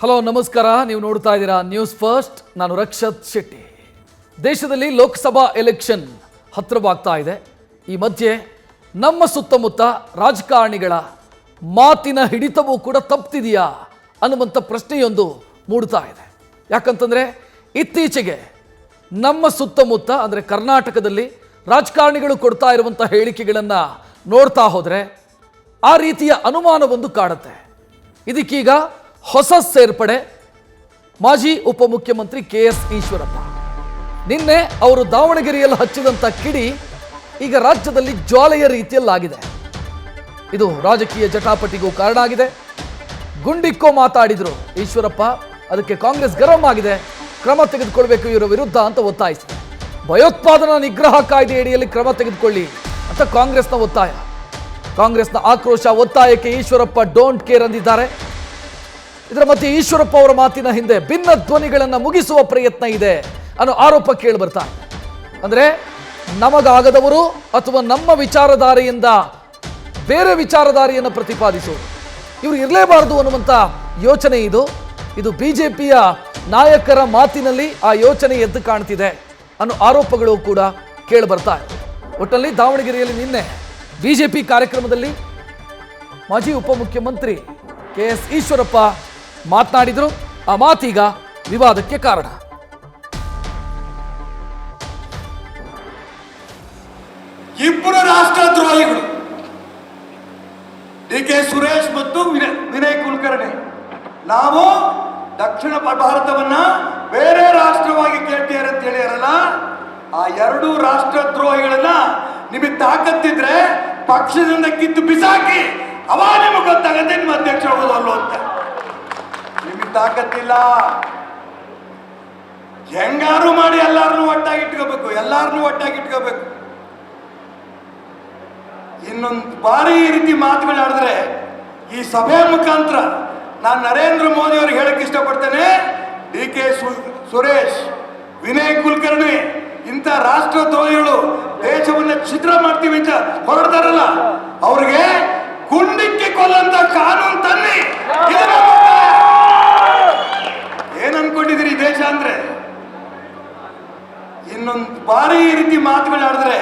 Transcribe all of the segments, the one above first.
Hello ನಮಸ್ಕಾರ. ನೀವು ನೋಡ್ತಾ ಇದ್ದೀರಾ ನ್ಯೂಸ್ ಫಸ್ಟ್. ನಾನು ರಕ್ಷತ್ ಶೆಟ್ಟಿ. ದೇಶದಲ್ಲಿ ಲೋಕಸಭಾ ಎಲೆಕ್ಷನ್ ಹತ್ತಿರವಾಗ್ತಾ ಇದೆ. ಈ ಮಧ್ಯೆ ನಮ್ಮ ಸುತ್ತಮುತ್ತ ರಾಜಕಾರಣಿಗಳ ಮಾತಿನ ಹಿಡಿತವೂ ಕೂಡ ತಪ್ಪಿದೆಯಾ ಅನ್ನುವಂಥ ಪ್ರಶ್ನೆಯೊಂದು ಮೂಡ್ತಾ ಇದೆ. ಯಾಕಂತಂದರೆ ಇತ್ತೀಚೆಗೆ ನಮ್ಮ ಸುತ್ತಮುತ್ತ ಅಂದರೆ ಕರ್ನಾಟಕದಲ್ಲಿ ರಾಜಕಾರಣಿಗಳು ಕೊಡ್ತಾ ಇರುವಂಥ ಹೇಳಿಕೆಗಳನ್ನು ನೋಡ್ತಾ ಹೋದರೆ ಆ ರೀತಿಯ ಅನುಮಾನವೊಂದು ಕಾಡುತ್ತೆ. ಇದಕ್ಕೀಗ ಹೊಸ ಸೇರ್ಪಡೆ ಮಾಜಿ ಉಪಮುಖ್ಯಮಂತ್ರಿ KS ಈಶ್ವರಪ್ಪ. ನಿನ್ನೆ ಅವರು ದಾವಣಗೆರೆಯಲ್ಲಿ ಹಚ್ಚಿದಂಥ ಕಿಡಿ ಈಗ ರಾಜ್ಯದಲ್ಲಿ ಜ್ವಾಲೆಯ ರೀತಿಯಲ್ಲಾಗಿದೆ. ಇದು ರಾಜಕೀಯ ಜಟಾಪಟಿಗೂ ಕಾರಣ ಆಗಿದೆ. ಗುಂಡಿಕ್ಕೋ ಮಾತಾಡಿದ್ರು ಈಶ್ವರಪ್ಪ, ಅದಕ್ಕೆ ಕಾಂಗ್ರೆಸ್ ಗರಂ ಆಗಿದೆ, ಕ್ರಮ ತೆಗೆದುಕೊಳ್ಬೇಕು ಇವರ ವಿರುದ್ಧ ಅಂತ ಒತ್ತಾಯಿಸಿದೆ. ಭಯೋತ್ಪಾದನಾ ನಿಗ್ರಹ ಕಾಯ್ದೆ ಅಡಿಯಲ್ಲಿ ಕ್ರಮ ತೆಗೆದುಕೊಳ್ಳಿ ಅಂತ ಕಾಂಗ್ರೆಸ್ನ ಒತ್ತಾಯ. ಕಾಂಗ್ರೆಸ್ನ ಆಕ್ರೋಶ ಒತ್ತಾಯಕ್ಕೆ ಈಶ್ವರಪ್ಪ ಡೋಂಟ್ ಕೇರ್ ಅಂದಿದ್ದಾರೆ. ಇದರ ಮಧ್ಯೆ ಈಶ್ವರಪ್ಪ ಅವರ ಮಾತಿನ ಹಿಂದೆ ಭಿನ್ನ ಧ್ವನಿಗಳನ್ನು ಮುಗಿಸುವ ಪ್ರಯತ್ನ ಇದೆ ಅನ್ನೋ ಆರೋಪ ಕೇಳಿ ಬರ್ತಾ ಇದೆ. ಅಂದರೆ ನಮಗಾಗದವರು ಅಥವಾ ನಮ್ಮ ವಿಚಾರಧಾರೆಯಿಂದ ಬೇರೆ ವಿಚಾರಧಾರೆಯನ್ನು ಪ್ರತಿಪಾದಿಸುವರು ಇವರು ಇರಲೇಬಾರದು ಅನ್ನುವಂಥ ಯೋಚನೆ ಇದು ಬಿಜೆಪಿಯ ನಾಯಕರ ಮಾತಿನಲ್ಲಿ ಆ ಯೋಚನೆ ಎದ್ದು ಕಾಣ್ತಿದೆ ಅನ್ನೋ ಆರೋಪಗಳು ಕೂಡ ಕೇಳಿ ಬರ್ತಾ ಇದೆ. ಒಟ್ಟಲ್ಲಿ ದಾವಣಗೆರೆಯಲ್ಲಿ ನಿನ್ನೆ ಬಿಜೆಪಿ ಕಾರ್ಯಕ್ರಮದಲ್ಲಿ ಮಾಜಿ ಉಪಮುಖ್ಯಮಂತ್ರಿ KS ಈಶ್ವರಪ್ಪ ಮಾತನಾಡಿದ್ರು. ಆ ಮಾತೀಗ ವಿವಾದಕ್ಕೆ ಕಾರಣ. ಇಬ್ಬರು ರಾಷ್ಟ್ರದ್ರೋಹಿಗಳು DK ಸುರೇಶ್ ಮತ್ತು ವಿನಯ್ ಕುಲಕರ್ಣಿ. ನಾವು ದಕ್ಷಿಣ ಭಾರತವನ್ನ ಬೇರೆ ರಾಷ್ಟ್ರವಾಗಿ ಕೇಳ್ತೀರ ಅಂತ ಹೇಳಿರಲ್ಲ, ಆ ಎರಡೂ ರಾಷ್ಟ್ರದ್ರೋಹಿಗಳನ್ನ ನಿಮಗೆ ತಾಕತ್ತಿದ್ರೆ ಪಕ್ಷದಿಂದ ಕಿತ್ತು ಬಿಸಾಕಿ, ಅವಾಗ ನಿಮಗೆ ಗೊತ್ತಾಗತ್ತೆ ನಿಮ್ಮ ಅಧ್ಯಕ್ಷ ಹೋಗೋದಲ್ಲೋ ಅಂತ. ನಿಮಗೆ ತಾಕತ್ತಿಲ್ಲ. ಹೆಂಗಾರು ಮಾಡಿ ಎಲ್ಲಾರನ್ನೂ ಒಟ್ಟಾಗಿಟ್ಕೋಬೇಕು. ಇನ್ನೊಂದು ಬಾರಿ ಈ ರೀತಿ ಮಾತುಗಳಾಡಿದ್ರೆ ಈ ಸಭೆ ಮುಖಾಂತರ ನಾನು ನರೇಂದ್ರ ಮೋದಿ ಅವ್ರಿಗೆ ಹೇಳಕ್ ಇಷ್ಟಪಡ್ತೇನೆ, DK ಸುರೇಶ್, ವಿನಯ್ ಕುಲಕರ್ಣಿ ಇಂಥ ರಾಷ್ಟ್ರದ್ರೋಹಿಗಳು ದೇಶವನ್ನ ಛಿದ್ರ ಮಾಡ್ತೀವಿ ಅಂತ ಹೊರಡ್ತಾರಲ್ಲ, ಅವ್ರಿಗೆ ಗುಂಡಿಕ್ಕಿ ಕೊಲ್ಲಂತ ಕಾನೂನು ತನ್ನಿ. ಏನ್ ಅನ್ಕೊಂಡಿದ್ದೀರಿ ದೇಶ ಅಂದ್ರೆ? ಇನ್ನೊಂದು ಬಾರಿ ಈ ರೀತಿ ಮಾತುಗಳಾಡಿದ್ರೆ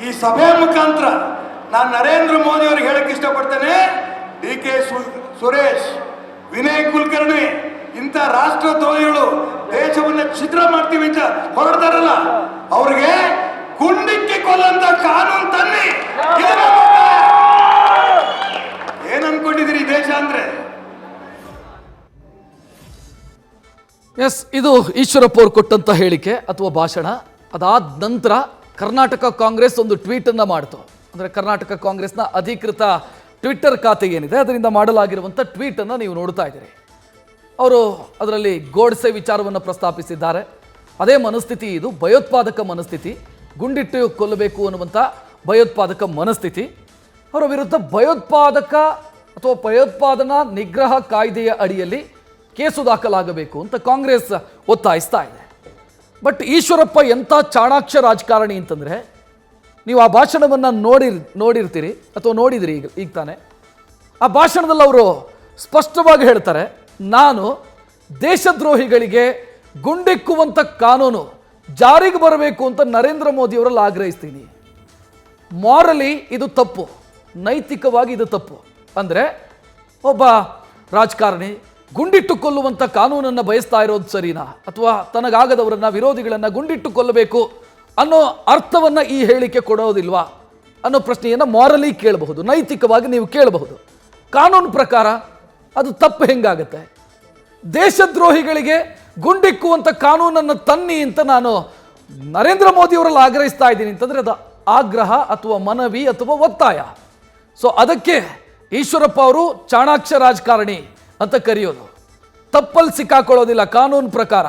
ಈ ಸಭೆ ಮುಖಾಂತರ ನಾನು ನರೇಂದ್ರ ಮೋದಿ ಅವ್ರಿಗೆ ಹೇಳಕ್ ಇಷ್ಟಪಡ್ತೇನೆ, DK ಸುರೇಶ್, ವಿನಯ್ ಕುಲಕರ್ಣಿ ಇಂಥ ರಾಷ್ಟ್ರದ್ರೋಹಿಗಳು ದೇಶವನ್ನ ಛಿದ್ರ ಮಾಡ್ತೀವಿ ಅಂತ ಹೊರಡ್ತಾರಲ್ಲ, ಅವ್ರಿಗೆ ಗುಂಡಿಕ್ಕಿ ಕೊಲ್ಲಂತ ಕಾನೂನು ತನ್ನಿ. ಏನ್ ಅನ್ಕೊಂಡಿದ್ದೀರಿ ದೇಶ ಅಂದ್ರೆ? ಎಸ್, ಇದು ಈಶ್ವರಪ್ಪ ಅವರು ಕೊಟ್ಟಂತ ಹೇಳಿಕೆ ಅಥವಾ ಭಾಷಣ. ಅದಾದ ನಂತರ ಕರ್ನಾಟಕ ಕಾಂಗ್ರೆಸ್ ಒಂದು ಟ್ವೀಟ್ ಅನ್ನ ಮಾಡಿತು. ಅಂದರೆ ಕರ್ನಾಟಕ ಕಾಂಗ್ರೆಸ್ನ ಅಧಿಕೃತ ಟ್ವಿಟ್ಟರ್ ಖಾತೆ ಏನಿದೆ ಅದರಿಂದ ಮಾಡಲಾಗಿರುವಂಥ ಟ್ವೀಟ್ ಅನ್ನು ನೀವು ನೋಡ್ತಾ ಇದ್ದೀರಿ. ಅವರು ಅದರಲ್ಲಿ ಗೋಡ್ಸೆ ವಿಚಾರವನ್ನು ಪ್ರಸ್ತಾಪಿಸಿದ್ದಾರೆ. ಅದೇ ಮನಸ್ಥಿತಿ, ಇದು ಭಯೋತ್ಪಾದಕ ಮನಸ್ಥಿತಿ, ಗುಂಡಿಟ್ಟು ಕೊಲ್ಲಬೇಕು ಅನ್ನುವಂಥ ಭಯೋತ್ಪಾದಕ ಮನಸ್ಥಿತಿ. ಅವರ ವಿರುದ್ಧ ಭಯೋತ್ಪಾದನಾ ನಿಗ್ರಹ ಕಾಯ್ದೆಯ ಅಡಿಯಲ್ಲಿ ಕೇಸು ದಾಖಲಾಗಬೇಕು ಅಂತ ಕಾಂಗ್ರೆಸ್ ಒತ್ತಾಯಿಸ್ತಾ ಇದೆ. ಬಟ್ ಈಶ್ವರಪ್ಪ ಎಂಥ ಚಾಣಾಕ್ಷ ರಾಜಕಾರಣಿ ಅಂತಂದರೆ, ನೀವು ಆ ಭಾಷಣವನ್ನು ನೋಡಿರ್ತೀರಿ ಅಥವಾ ನೋಡಿದಿರಿ ಈಗ ತಾನೆ. ಆ ಭಾಷಣದಲ್ಲಿ ಅವರು ಸ್ಪಷ್ಟವಾಗಿ ಹೇಳ್ತಾರೆ, ನಾನು ದೇಶದ್ರೋಹಿಗಳಿಗೆ ಗುಂಡಿಕ್ಕುವಂಥ ಕಾನೂನು ಜಾರಿಗೆ ಬರಬೇಕು ಅಂತ ನರೇಂದ್ರ ಮೋದಿ ಅವರಲ್ಲಿ ಆಗ್ರಹಿಸ್ತೀನಿ. ಮಾರಲಿ ಇದು ತಪ್ಪು, ನೈತಿಕವಾಗಿ ಇದು ತಪ್ಪು. ಅಂದರೆ ಒಬ್ಬ ರಾಜಕಾರಣಿ ಗುಂಡಿಟ್ಟು ಕೊಲ್ಲುವಂಥ ಕಾನೂನನ್ನು ಬಯಸ್ತಾ ಇರೋದು ಸರಿನಾ, ಅಥವಾ ತನಗಾಗದವರನ್ನ ವಿರೋಧಿಗಳನ್ನು ಗುಂಡಿಟ್ಟು ಕೊಲ್ಲಬೇಕು ಅನ್ನೋ ಅರ್ಥವನ್ನು ಈ ಹೇಳಿಕೆ ಕೊಡೋದಿಲ್ವಾ ಅನ್ನೋ ಪ್ರಶ್ನೆಯನ್ನು ಮಾರಲಿ ಕೇಳಬಹುದು, ನೈತಿಕವಾಗಿ ನೀವು ಕೇಳಬಹುದು. ಕಾನೂನು ಪ್ರಕಾರ ಅದು ತಪ್ಪು ಹೆಂಗಾಗತ್ತೆ? ದೇಶದ್ರೋಹಿಗಳಿಗೆ ಗುಂಡಿಕ್ಕುವಂಥ ಕಾನೂನನ್ನು ತನ್ನಿ ಅಂತ ನಾನು ನರೇಂದ್ರ ಮೋದಿ ಅವರಲ್ಲಿ ಆಗ್ರಹಿಸ್ತಾ ಇದ್ದೀನಿ ಅಂತಂದರೆ ಅದು ಆಗ್ರಹ ಅಥವಾ ಮನವಿ ಅಥವಾ ಒತ್ತಾಯ. ಸೊ ಅದಕ್ಕೆ ಈಶ್ವರಪ್ಪ ಅವರು ಚಾಣಾಕ್ಷ ರಾಜಕಾರಣಿ ಅಂತ ಕರೆಯೋದು. ತಪ್ಪಲ್ಲಿ ಸಿಕ್ಕಾಕೊಳ್ಳೋದಿಲ್ಲ ಕಾನೂನು ಪ್ರಕಾರ.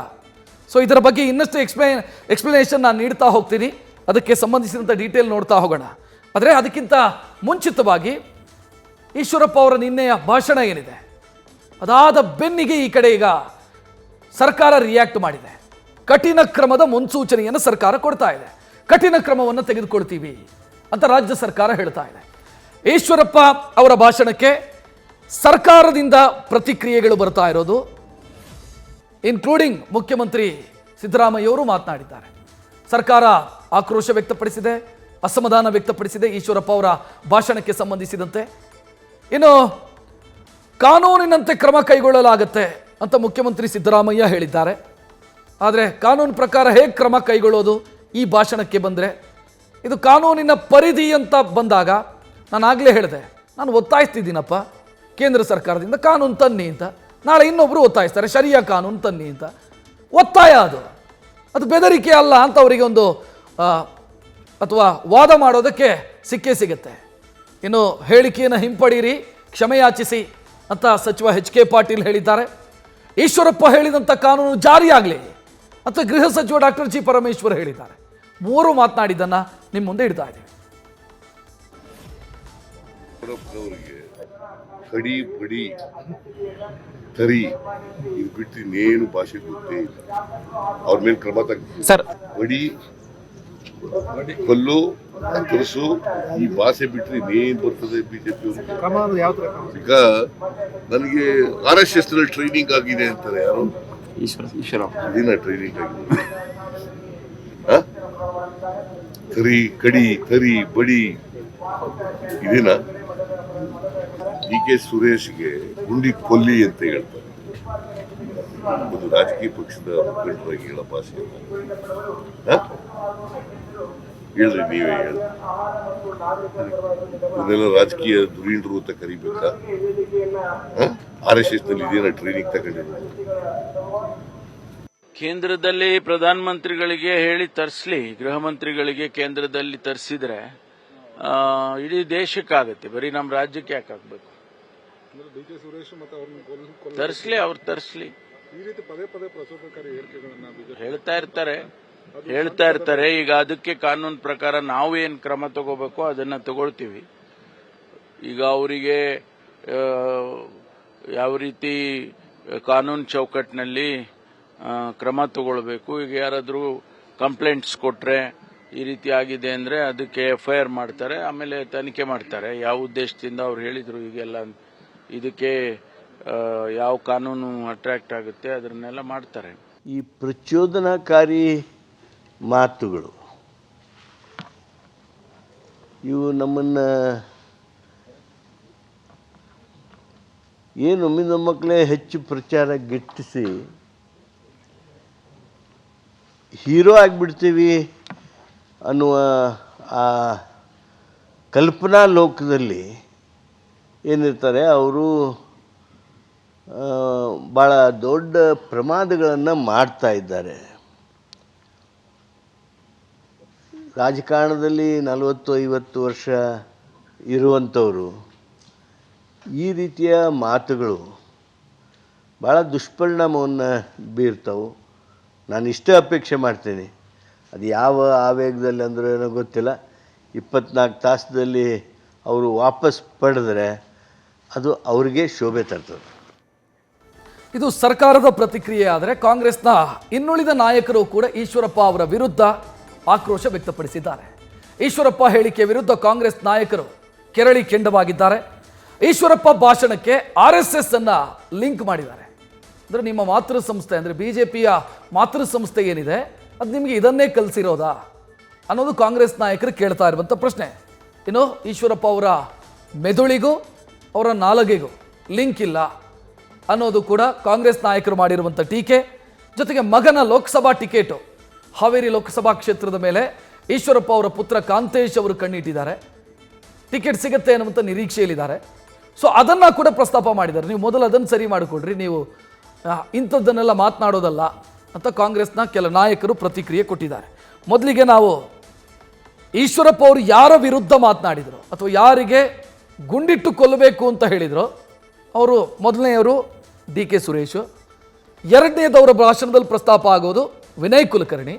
ಸೊ ಇದರ ಬಗ್ಗೆ ಇನ್ನಷ್ಟು ಎಕ್ಸ್ಪ್ಲನೇಷನ್ ನಾನು ನೀಡ್ತಾ ಹೋಗ್ತೀನಿ, ಅದಕ್ಕೆ ಸಂಬಂಧಿಸಿದಂಥ ಡೀಟೇಲ್ ನೋಡ್ತಾ ಹೋಗೋಣ. ಆದರೆ ಅದಕ್ಕಿಂತ ಮುಂಚಿತವಾಗಿ ಈಶ್ವರಪ್ಪ ಅವರ ನಿನ್ನೆಯ ಭಾಷಣ ಏನಿದೆ, ಅದಾದ ಬೆನ್ನಿಗೆ ಈ ಕಡೆ ಈಗ ಸರ್ಕಾರ ರಿಯಾಕ್ಟ್ ಮಾಡಿದೆ. ಕಠಿಣ ಕ್ರಮದ ಮುನ್ಸೂಚನೆಯನ್ನು ಸರ್ಕಾರ ಕೊಡ್ತಾ ಇದೆ. ಕಠಿಣ ಕ್ರಮವನ್ನು ತೆಗೆದುಕೊಳ್ತೀವಿ ಅಂತ ರಾಜ್ಯ ಸರ್ಕಾರ ಹೇಳ್ತಾ ಇದೆ. ಈಶ್ವರಪ್ಪ ಅವರ ಭಾಷಣಕ್ಕೆ ಸರ್ಕಾರದಿಂದ ಪ್ರತಿಕ್ರಿಯೆಗಳು ಬರ್ತಾ ಇರೋದು. ಇನ್ಕ್ಲೂಡಿಂಗ್ ಮುಖ್ಯಮಂತ್ರಿ ಸಿದ್ದರಾಮಯ್ಯವರು ಮಾತನಾಡಿದ್ದಾರೆ. ಸರ್ಕಾರ ಆಕ್ರೋಶ ವ್ಯಕ್ತಪಡಿಸಿದೆ, ಅಸಮಾಧಾನ ವ್ಯಕ್ತಪಡಿಸಿದೆ ಈಶ್ವರಪ್ಪ ಅವರ ಭಾಷಣಕ್ಕೆ ಸಂಬಂಧಿಸಿದಂತೆ. ಇನ್ನು ಕಾನೂನಿನಂತೆ ಕ್ರಮ ಕೈಗೊಳ್ಳಲಾಗುತ್ತೆ ಅಂತ ಮುಖ್ಯಮಂತ್ರಿ ಸಿದ್ದರಾಮಯ್ಯ ಹೇಳಿದ್ದಾರೆ. ಆದರೆ ಕಾನೂನು ಪ್ರಕಾರ ಹೇಗೆ ಕ್ರಮ ಕೈಗೊಳ್ಳೋದು ಈ ಭಾಷಣಕ್ಕೆ ಬಂದರೆ? ಇದು ಕಾನೂನಿನ ಪರಿಧಿ ಅಂತ ಬಂದಾಗ ನಾನು ಆಗಲೇ ಹೇಳಿದೆ, ನಾನು ಒತ್ತಾಯಿಸ್ತಿದ್ದೀನಪ್ಪ ಕೇಂದ್ರ ಸರ್ಕಾರದಿಂದ ಕಾನೂನು ತನ್ನಿ ಅಂತ. ನಾಳೆ ಇನ್ನೊಬ್ಬರು ಒತ್ತಾಯಿಸ್ತಾರೆ ಶರಿಯಾ ಕಾನೂನು ತನ್ನಿ ಅಂತ. ಒತ್ತಾಯ ಅದು ಬೆದರಿಕೆ ಅಲ್ಲ ಅಂತ ಅವರಿಗೆ ಒಂದು ಅಥವಾ ವಾದ ಮಾಡೋದಕ್ಕೆ ಸಿಕ್ಕೇ ಸಿಗುತ್ತೆ. ಇನ್ನು ಹೇಳಿಕೆಯನ್ನು ಹಿಂಪಡೀರಿ, ಕ್ಷಮೆಯಾಚಿಸಿ ಅಂತ ಸಚಿವ HK ಪಾಟೀಲ್ ಹೇಳಿದ್ದಾರೆ. ಈಶ್ವರಪ್ಪ ಹೇಳಿದಂಥ ಕಾನೂನು ಜಾರಿಯಾಗಲಿ ಅಂತ ಗೃಹ ಸಚಿವ ಡಾಕ್ಟರ್ ಜಿ ಪರಮೇಶ್ವರ್ ಹೇಳಿದ್ದಾರೆ. ಮೂವರು ಮಾತನಾಡಿದ್ದನ್ನು ನಿಮ್ಮ ಮುಂದೆ ಇಡ್ತಾ ಇದ್ದೀವಿ. ಕಡಿ ಬಡಿ ತರಿ ಇದು ಬಿಟ್ಟು ಇನ್ನೇನು ಭಾಷೆ ಗೊತ್ತೇ ಇಲ್ಲ. ಅವ್ರ ಮೇಲೆ ಕ್ರಮ ತಗ್ತಾರೆ. ಬಡಿ ಕಲ್ಲು ಕಲಸು ಈ ಭಾಷೆ ಬಿಟ್ಟರೆ ಇನ್ನೇನು ಬರ್ತದೆ ಬಿಜೆಪಿ. ಈಗ ನನಗೆ RSS ನಲ್ಲಿ ಟ್ರೈನಿಂಗ್ ಆಗಿದೆ ಅಂತಾರೆ. ಯಾರು ಇದೇನ ಟ್ರೈನಿಂಗ್ ಆಗಿದೆ? ತರಿ ಕಡಿ ತರಿ ಬಡಿ ಇದೇನಾ? DK ಸುರೇಶ್ಗೆ ಗುಂಡಿ ಕೊಲ್ಲಿ ಅಂತ ಹೇಳ್ತಾರೆ. ಒಂದು ರಾಜಕೀಯ ಪಕ್ಷದ ಮುಖಂಡರಾಗಿ ಹೇಳೋ ಭಾಷೆ ಹೇಳ್ರಿ, ನೀವೇ ಹೇಳಿ. ಇವನ್ನೆಲ್ಲ ರಾಜಕೀಯ ಧುರೀಣರು ಅಂತ ಕರಿಬೇಕಾ? RSS ನಲ್ಲಿ ಇದೇನ ಟ್ರೈನಿಂಗ್ ತಗೊಂಡಿದ್ದಾರೆ? ಕೇಂದ್ರದಲ್ಲಿ ಪ್ರಧಾನಮಂತ್ರಿಗಳಿಗೆ ಹೇಳಿ ತರಿಸ್ಲಿ, ಗೃಹ ಮಂತ್ರಿಗಳಿಗೆ ಕೇಂದ್ರದಲ್ಲಿ ತರಿಸಿದ್ರೆ ಇಡೀ ದೇಶಕ್ಕಾಗತ್ತೆ, ಬರೀ ನಮ್ಮ ರಾಜ್ಯಕ್ಕೆ ಯಾಕಾಗಬೇಕು? ತರಿಸ್ಲಿ, ಅವ್ರು ತರಿಸ್ಲಿ. ಹೇಳ್ತಾ ಇರ್ತಾರೆ. ಈಗ ಅದಕ್ಕೆ ಕಾನೂನು ಪ್ರಕಾರ ನಾವು ಏನ್ ಕ್ರಮ ತಗೋಬೇಕು ಅದನ್ನ ತಗೊಳ್ತೀವಿ. ಈಗ ಅವರಿಗೆ ಯಾವ ರೀತಿ ಕಾನೂನು ಚೌಕಟ್ಟಿನಲ್ಲಿ ಕ್ರಮ ತಗೊಳ್ಬೇಕು. ಈಗ ಯಾರಾದ್ರೂ ಕಂಪ್ಲೇಂಟ್ಸ್ ಕೊಟ್ರೆ ಈ ರೀತಿ ಆಗಿದೆ ಅಂದ್ರೆ ಅದಕ್ಕೆ FIR ಮಾಡ್ತಾರೆ, ಆಮೇಲೆ ತನಿಖೆ ಮಾಡ್ತಾರೆ. ಯಾವ ಉದ್ದೇಶದಿಂದ ಅವ್ರು ಹೇಳಿದ್ರು ಈಗೆಲ್ಲ ಇದಕ್ಕೆ ಯಾವ ಕಾನೂನು ಅಟ್ರಾಕ್ಟ್ ಆಗುತ್ತೆ ಅದನ್ನೆಲ್ಲ ಮಾಡ್ತಾರೆ. ಈ ಪ್ರಚೋದನಾಕಾರಿ ಮಾತುಗಳು ಇವು ನಮ್ಮನ್ನ ಏನು ಒಮ್ಮಿಂದ ಮಕ್ಕಳೇ ಹೆಚ್ಚು ಪ್ರಚಾರ ಗಿಟ್ಟಿಸಿ ಹೀರೋ ಆಗಿಬಿಡ್ತೀವಿ ಅನ್ನುವ ಆ ಕಲ್ಪನಾ ಲೋಕದಲ್ಲಿ ಏನಿರ್ತಾರೆ ಅವರು ಭಾಳ ದೊಡ್ಡ ಪ್ರಮಾದಗಳನ್ನು ಮಾಡ್ತಾ ಇದ್ದಾರೆ. ರಾಜಕಾರಣದಲ್ಲಿ 40-50 ವರ್ಷ ಇರುವಂಥವರು ಈ ರೀತಿಯ ಮಾತುಗಳು ಭಾಳ ದುಷ್ಪರಿಣಾಮವನ್ನು ಬೀರ್ತಾವೆ. ನಾನು ಇಷ್ಟೇ ಅಪೇಕ್ಷೆ ಮಾಡ್ತೀನಿ, ಅದು ಯಾವ ಆವೇಗದಲ್ಲಿ ಅಂದರೂ ಏನೋ ಗೊತ್ತಿಲ್ಲ, 24 ತಾಸದಲ್ಲಿ ಅವರು ವಾಪಸ್ ಪಡೆದರೆ ಅದು ಅವರಿಗೆ ಶೋಭೆ ತರ್ತದೆ. ಇದು ಸರ್ಕಾರದ ಪ್ರತಿಕ್ರಿಯೆ. ಆದರೆ ಕಾಂಗ್ರೆಸ್ನ ಇನ್ನುಳಿದ ನಾಯಕರು ಕೂಡ ಈಶ್ವರಪ್ಪ ಅವರ ವಿರುದ್ಧ ಆಕ್ರೋಶ ವ್ಯಕ್ತಪಡಿಸಿದ್ದಾರೆ. ಈಶ್ವರಪ್ಪ ಹೇಳಿಕೆ ವಿರುದ್ಧ ಕಾಂಗ್ರೆಸ್ ನಾಯಕರು ಕೆರಳಿ ಕೆಂಡವಾಗಿದ್ದಾರೆ. ಈಶ್ವರಪ್ಪ ಭಾಷಣಕ್ಕೆ RSS ಅನ್ನ ಲಿಂಕ್ ಮಾಡಿದ್ದಾರೆ. ಅಂದರೆ ನಿಮ್ಮ ಮಾತೃ ಸಂಸ್ಥೆ ಅಂದರೆ BJPಯ ಮಾತೃ ಸಂಸ್ಥೆ ಏನಿದೆ ಅದು ನಿಮಗೆ ಇದನ್ನೇ ಕಲಿಸಿರೋದಾ ಅನ್ನೋದು ಕಾಂಗ್ರೆಸ್ ನಾಯಕರು ಕೇಳ್ತಾ ಇರುವಂಥ ಪ್ರಶ್ನೆ. ಇನ್ನು ಈಶ್ವರಪ್ಪ ಅವರ ಮೆದುಳಿಗೂ ಅವರ ನಾಲಗೆಗೂ ಲಿಂಕ್ ಇಲ್ಲ ಅನ್ನೋದು ಕೂಡ ಕಾಂಗ್ರೆಸ್ ನಾಯಕರು ಮಾಡಿರುವಂಥ ಟೀಕೆ. ಜೊತೆಗೆ ಮಗನ ಲೋಕಸಭಾ ಟಿಕೆಟು ಹಾವೇರಿ ಲೋಕಸಭಾ ಕ್ಷೇತ್ರದ ಮೇಲೆ ಈಶ್ವರಪ್ಪ ಅವರ ಪುತ್ರ ಕಾಂತೇಶ್ ಅವರು ಕಣ್ಣಿಟ್ಟಿದ್ದಾರೆ. ಟಿಕೆಟ್ ಸಿಗುತ್ತೆ ಅನ್ನುವಂಥ ನಿರೀಕ್ಷೆಯಲ್ಲಿದ್ದಾರೆ. ಸೊ ಅದನ್ನು ಕೂಡ ಪ್ರಸ್ತಾಪ ಮಾಡಿದ್ದಾರೆ. ನೀವು ಮೊದಲು ಅದನ್ನು ಸರಿ ಮಾಡಿಕೊಡ್ರಿ, ನೀವು ಇಂಥದ್ದನ್ನೆಲ್ಲ ಮಾತನಾಡೋದಲ್ಲ ಅಂತ ಕಾಂಗ್ರೆಸ್ನ ಕೆಲ ನಾಯಕರು ಪ್ರತಿಕ್ರಿಯೆ ಕೊಟ್ಟಿದ್ದಾರೆ. ಮೊದಲಿಗೆ ನಾವು ಈಶ್ವರಪ್ಪ ಅವರು ಯಾರ ವಿರುದ್ಧ ಮಾತನಾಡಿದರು ಅಥವಾ ಯಾರಿಗೆ ಗುಂಡಿಟ್ಟು ಕೊಲ್ಲಬೇಕು ಅಂತ ಹೇಳಿದರು ಅವರು ಮೊದಲನೆಯವರು DK ಸುರೇಶ್, ಎರಡನೇದವರ ಭಾಷಣದಲ್ಲಿ ಪ್ರಸ್ತಾಪ ಆಗೋದು ವಿನಯ್ ಕುಲಕರ್ಣಿ.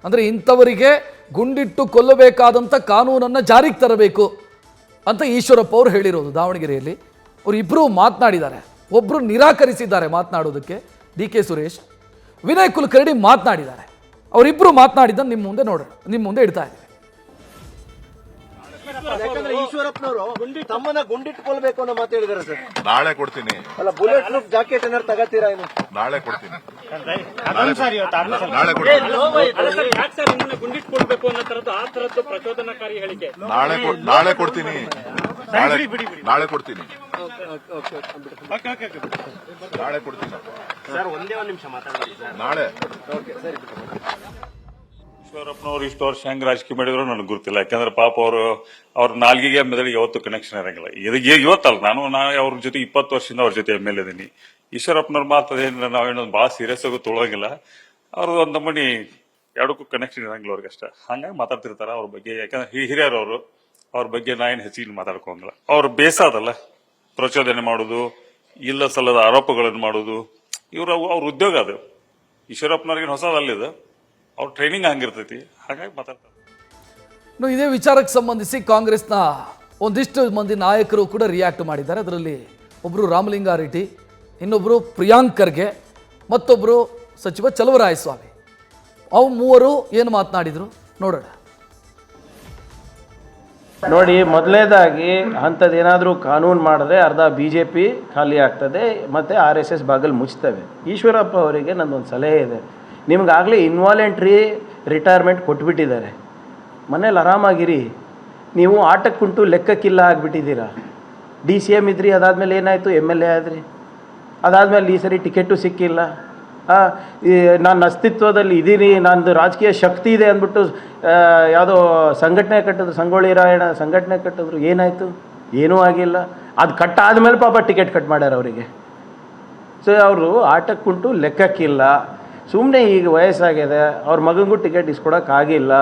ಅಂದರೆ ಇಂಥವರಿಗೆ ಗುಂಡಿಟ್ಟು ಕೊಲ್ಲಬೇಕಾದಂಥ ಕಾನೂನನ್ನು ಜಾರಿಗೆ ತರಬೇಕು ಅಂತ ಈಶ್ವರಪ್ಪ ಅವರು ಹೇಳಿರೋದು ದಾವಣಗೆರೆಯಲ್ಲಿ. ಅವರಿಬ್ಬರು ಮಾತನಾಡಿದ್ದಾರೆ. ಒಬ್ಬರು ನಿರಾಕರಿಸಿದ್ದಾರೆ ಮಾತನಾಡೋದಕ್ಕೆ, DK ಸುರೇಶ್. ವಿನಯ್ ಕುಲಕರ್ಣಿ ಮಾತನಾಡಿದ್ದಾರೆ. ಅವರಿಬ್ಬರು ಮಾತನಾಡಿದ್ದನ್ನು ನಿಮ್ಮ ಮುಂದೆ ಇಡ್ತಾ ಇದ್ದೀವಿ. ಯಾಕಂದ್ರೆ ಈ ಈಶ್ವರಪ್ಪನವರು ತಮ್ಮನ್ನ ಗುಂಡಿಟ್ಕೊಳ್ಬೇಕು ಅನ್ನೋ ಮಾತು ಹೇಳಿದಾರೆ ಸರ್. ನಾಳೆ ಕೊಡ್ತೀನಿ. ಅಲ್ಲ, ಬುಲೆಟ್ ಪ್ರೂಫ್ ಜಾಕೆಟ್ ಏನಾದ್ರು ತಗೋತೀರಾ? ಏನು ನಾಳೆ ಕೊಡ್ತೀನಿ. ಗುಂಡಿಟ್ಕೊಳ್ಬೇಕು ಅನ್ನೋ ತರದ್ದು ಆ ತರದ್ದು ಪ್ರಚೋದನಕಾರಿ ಹೇಳಿಕೆ ನಾಳೆ ಕೊಡ್ತೀನಿ. ನಾಳೆ ಕೊಡ್ತೀನಿ. ನಾಳೆ ಕೊಡ್ತೀನಿ ಸರ್. ಒಂದೇ ಒಂದು ನಿಮಿಷ ಮಾತಾಡಿ ನಾಳೆ. ಈಶ್ವರಪ್ಪನವರು ಇಷ್ಟು ವರ್ಷ ಹೆಂಗ್ ರಾಜಕೀಯ ಮಾಡಿದ್ರು ನನಗೆ ಗೊತ್ತಿಲ್ಲ. ಯಾಕಂದ್ರೆ ಪಾಪ ಅವ್ರ ನಾಲ್ಗಿಗೆ ಮೆದಳಿಗೆ ಯಾವತ್ತು ಕನೆಕ್ಷನ್ ಇರಂಗಿಲ್ಲ. ಇವತ್ತಲ್ಲ, ನಾನು ಅವ್ರ ಜೊತೆ 20 ವರ್ಷದಿಂದ ಅವ್ರ ಜೊತೆ ಎಮ್ ಎಲ್ ಇದೀನಿ. ಈಶ್ವರಪ್ಪನವ್ರ ಮಾತದೇನಿಲ್ಲ, ನಾವೇನೋ ಬಹಳ ಸೀರಿಯಸ್ ಆಗಿ ತೊಳೋಗಿಲ್ಲ. ಅವ್ರು ಒಂದ್ ನಮ್ಮನಿ ಎರಡಕ್ಕೂ ಕನೆಕ್ಷನ್ ಇರಂಗಿಲ್ಲ ಅವ್ರಿಗಷ್ಟ. ಹಂಗಾಗಿ ಮಾತಾಡ್ತಿರ್ತಾರ ಅವ್ರ ಬಗ್ಗೆ. ಯಾಕಂದ್ರೆ ಹಿರಿಯರು ಅವ್ರ ಬಗ್ಗೆ ನಾ ಏನು ಹೆಚ್ಚಿಗೆ ಮಾತಾಡ್ಕೋಂಗಿಲ್ಲ. ಅವ್ರ ಬೇಸಾದಲ್ಲ, ಪ್ರಚೋದನೆ ಮಾಡುದು, ಇಲ್ಲ ಸಲ್ಲದ ಆರೋಪಗಳನ್ನು ಮಾಡುದು, ಅವ್ರ ಉದ್ಯೋಗ ಅದು. ಈಶ್ವರಪ್ಪನವ್ರಿಗೆ ಹೊಸದಲ್ಲಿದೆ, ಅವ್ರ ಟ್ರೈನಿಂಗ್ ಹಂಗಿರ್ತೈತಿ. ಹಾಗಾಗಿ ಮಾತಾಡ್ತಾರೆ. ಇನ್ನು ಇದೇ ವಿಚಾರಕ್ಕೆ ಸಂಬಂಧಿಸಿ ಕಾಂಗ್ರೆಸ್ನ ಒಂದಿಷ್ಟು ಮಂದಿ ನಾಯಕರು ಕೂಡ ರಿಯಾಕ್ಟ್ ಮಾಡಿದ್ದಾರೆ. ಅದರಲ್ಲಿ ಒಬ್ಬರು ರಾಮಲಿಂಗಾರೆಡ್ಡಿ, ಇನ್ನೊಬ್ಬರು ಪ್ರಿಯಾಂಕ್ ಖರ್ಗೆ, ಮತ್ತೊಬ್ಬರು ಸಚಿವ ಚಲುವರಾಯಸ್ವಾಮಿ. ಅವು ಮೂವರು ಏನು ಮಾತನಾಡಿದ್ರು ನೋಡೋಣ. ನೋಡಿ, ಮೊದಲನೇದಾಗಿ ಅಂಥದ್ದೇನಾದರೂ ಕಾನೂನು ಮಾಡಿದ್ರೆ ಅರ್ಧ BJP ಖಾಲಿ ಆಗ್ತದೆ ಮತ್ತು RSS ಬಾಗಿಲು ಮುಚ್ತವೆ. ಈಶ್ವರಪ್ಪ ಅವರಿಗೆ ನನ್ನೊಂದು ಸಲಹೆ ಇದೆ. ನಿಮ್ಗಾಗಲೇ ಇನ್ವಾಲೆಂಟ್ರಿ ರಿಟೈರ್ಮೆಂಟ್ ಕೊಟ್ಬಿಟ್ಟಿದ್ದಾರೆ. ಮನೇಲಿ ಆರಾಮಾಗಿರಿ. ನೀವು ಆಟಕ್ಕುಂಟು ಲೆಕ್ಕಕ್ಕಿಲ್ಲ ಆಗಿಬಿಟ್ಟಿದ್ದೀರಾ. DCM ಇದ್ರಿ, ಅದಾದಮೇಲೆ ಏನಾಯಿತು, MLA ಆದ್ರಿ. ಅದಾದಮೇಲೆ ಈ ಸರಿ ಟಿಕೆಟು ಸಿಕ್ಕಿಲ್ಲ. ನನ್ನ ಅಸ್ತಿತ್ವದಲ್ಲಿ ಇದ್ದೀನಿ, ನಂದು ರಾಜಕೀಯ ಶಕ್ತಿ ಇದೆ ಅಂದ್ಬಿಟ್ಟು ಯಾವುದೋ ಸಂಘಟನೆ ಕಟ್ಟಿದ್ರು, ಸಂಗೊಳ್ಳಿ ರಾಯಣ್ಣ ಸಂಘಟನೆ ಕಟ್ಟಿದ್ರು. ಏನಾಯಿತು? ಏನೂ ಆಗಿಲ್ಲ. ಅದು ಕಟ್ಟಾದ್ಮೇಲೆ ಪಾಪ ಟಿಕೆಟ್ ಕಟ್ ಮಾಡ್ಯಾರ ಅವರಿಗೆ. ಸೊ ಅವರು ಆಟಕ್ಕುಂಟು ಲೆಕ್ಕಕ್ಕಿಲ್ಲ. ಸುಮ್ಮನೆ ಈಗ ವಯಸ್ಸಾಗಿದೆ, ಅವ್ರ ಮಗನಿಗೂ ಟಿಕೆಟ್ ಇಸ್ಕೊಡೋಕ್ಕಾಗಿಲ್ಲ.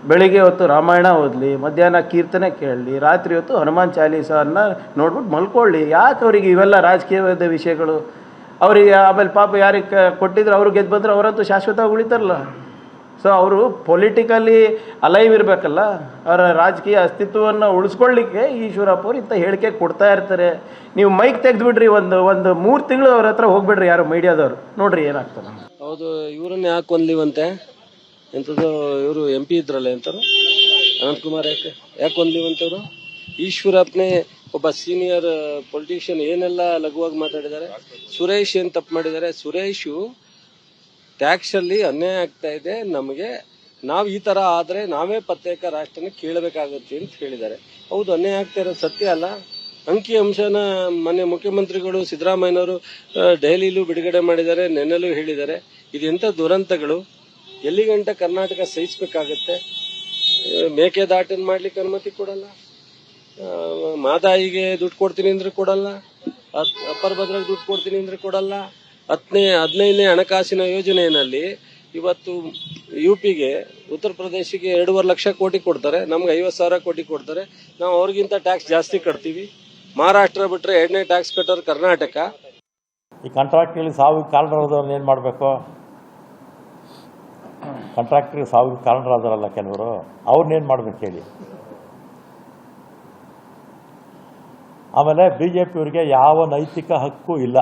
ಬೆಳಿಗ್ಗೆ ಹೊತ್ತು ರಾಮಾಯಣ ಓದಲಿ, ಮಧ್ಯಾಹ್ನ ಕೀರ್ತನೆ ಕೇಳಲಿ, ರಾತ್ರಿ ಹೊತ್ತು ಹನುಮಾನ್ ಚಾಲೀಸನ್ನ ನೋಡ್ಬಿಟ್ಟು ಮಲ್ಕೊಳ್ಳಿ. ಯಾಕೆ ಅವರಿಗೆ ಇವೆಲ್ಲ ರಾಜಕೀಯವಾದ ವಿಷಯಗಳು? ಅವರಿಗೆ ಆಮೇಲೆ ಪಾಪ ಯಾರಿಗೆ ಕೊಟ್ಟಿದ್ರು ಅವರು ಗೆದ್ದು ಬಂದರೆ ಅವರಂತೂ ಶಾಶ್ವತವಾಗಿ ಉಳಿತಾರಲ್ಲ. ಸೊ ಅವರು ಪೊಲಿಟಿಕಲಿ ಅಲೈವ್ ಇರಬೇಕಲ್ಲ. ಅವರ ರಾಜಕೀಯ ಅಸ್ತಿತ್ವವನ್ನು ಉಳಿಸ್ಕೊಳ್ಳಿಕ್ಕೆ ಈಶ್ವರಪ್ಪ ಅವರು ಇಂಥ ಹೇಳಿಕೆ ಕೊಡ್ತಾ ಇರ್ತಾರೆ. ನೀವು ಮೈಕ್ ತೆಗೆದುಬಿಡ್ರಿ, ಒಂದು 3 ತಿಂಗಳು ಅವ್ರ ಹತ್ರ ಹೋಗ್ಬಿಡ್ರಿ, ಯಾರು ಮೀಡಿಯಾದವ್ರು, ನೋಡ್ರಿ ಏನಾಗ್ತದೆ. ಹೌದು, ಇವರನ್ನ ಯಾಕೆ ಕೊಂದ್ಲಿವಂತೆ? ಎಂಥದ್ದು ಇವರು MP ಇದ್ರಲ್ಲ ಎಂಥರು ಅನಂತಕುಮಾರ್, ಯಾಕೆ ಕೊಂದ್ಲಿವಂತೆ ಅವರು? ಈಶ್ವರಪ್ಪನೇ ಒಬ್ಬ ಸೀನಿಯರ್ ಪೊಲಿಟಿಷಿಯನ್ ಏನೆಲ್ಲ ಲಘುವಾಗಿ ಮಾತಾಡಿದ್ದಾರೆ. ಸುರೇಶ್ ಏನ್ ತಪ್ಪು ಮಾಡಿದ್ದಾರೆ? ಸುರೇಶು ಟ್ಯಾಕ್ಸ್ ಅಲ್ಲಿ ಅನ್ಯಾಯ ಆಗ್ತಾ ಇದೆ ನಮಗೆ, ನಾವು ಈ ತರ ಆದ್ರೆ ನಾವೇ ಪ್ರತ್ಯೇಕ ರಾಷ್ಟ್ರನ ಕೇಳಬೇಕಾಗುತ್ತೆ ಅಂತ ಹೇಳಿದ್ದಾರೆ. ಹೌದು, ಅನ್ಯಾಯ ಆಗ್ತಾ ಇರೋದು ಸತ್ಯ ಅಲ್ಲ. ಅಂಕಿ ಅಂಶನ ಮೊನ್ನೆ ಮುಖ್ಯಮಂತ್ರಿಗಳು ಸಿದ್ದರಾಮಯ್ಯನವರು ದೆಹಲಿಲೂ ಬಿಡುಗಡೆ ಮಾಡಿದ್ದಾರೆ, ನೆನ್ನೆಲೂ ಹೇಳಿದ್ದಾರೆ. ಇದೆಂತ ದುರಂತಗಳು? ಎಲ್ಲಿಗಂಟ ಕರ್ನಾಟಕ ಸಹಿಸಬೇಕಾಗತ್ತೆ? ಮೇಕೆದಾಟನ್ ಮಾಡ್ಲಿಕ್ಕೆ ಅನುಮತಿ ಕೊಡಲ್ಲ, ಮಾದಾಯಿಗೆ ದುಡ್ಡು ಕೊಡ್ತೀನಿ ಅಂದ್ರೆ ಕೊಡಲ್ಲ, ಅಪ್ಪರ್ ಭದ್ರಾಗ ದುಡ್ಡು ಕೊಡ್ತೀನಿ ಅಂದ್ರೆ ಕೊಡಲ್ಲ. 15ನೇ ಹಣಕಾಸಿನ ಯೋಜನೆಯಲ್ಲಿ ಇವತ್ತು UPಗೆ ಉತ್ತರ ಪ್ರದೇಶಕ್ಕೆ 2.5 ಲಕ್ಷ ಕೋಟಿ ಕೊಡ್ತಾರೆ, ನಮ್ಗೆ 50,000 ಕೋಟಿ ಕೊಡ್ತಾರೆ. ನಾವು ಅವ್ರಿಗಿಂತ ಟ್ಯಾಕ್ಸ್ ಜಾಸ್ತಿ ಕಟ್ತೀವಿ. ಮಹಾರಾಷ್ಟ್ರ ಬಿಟ್ರೆ 2ನೇ ಟ್ಯಾಕ್ಸ್ ಕಟ್ಟೋರು ಕರ್ನಾಟಕ. ಈ ಕಾಂಟ್ರಾಕ್ಟ್ರಲ್ಲಿ ಸಾವಿಗೆ ಕಾರಣರಾದವ್ರನ್ನ ಏನು ಮಾಡಬೇಕು? ಕಾಂಟ್ರಾಕ್ಟ್ರಿಗೆ ಸಾವಿಗೆ ಕಾರಣರಾದರಲ್ಲ ಕೆಲವರು, ಅವ್ರನ್ನೇನು ಮಾಡ್ಬೇಕು ಹೇಳಿ. ಆಮೇಲೆ BJPಯವರಿಗೆ ಯಾವ ನೈತಿಕ ಹಕ್ಕು ಇಲ್ಲ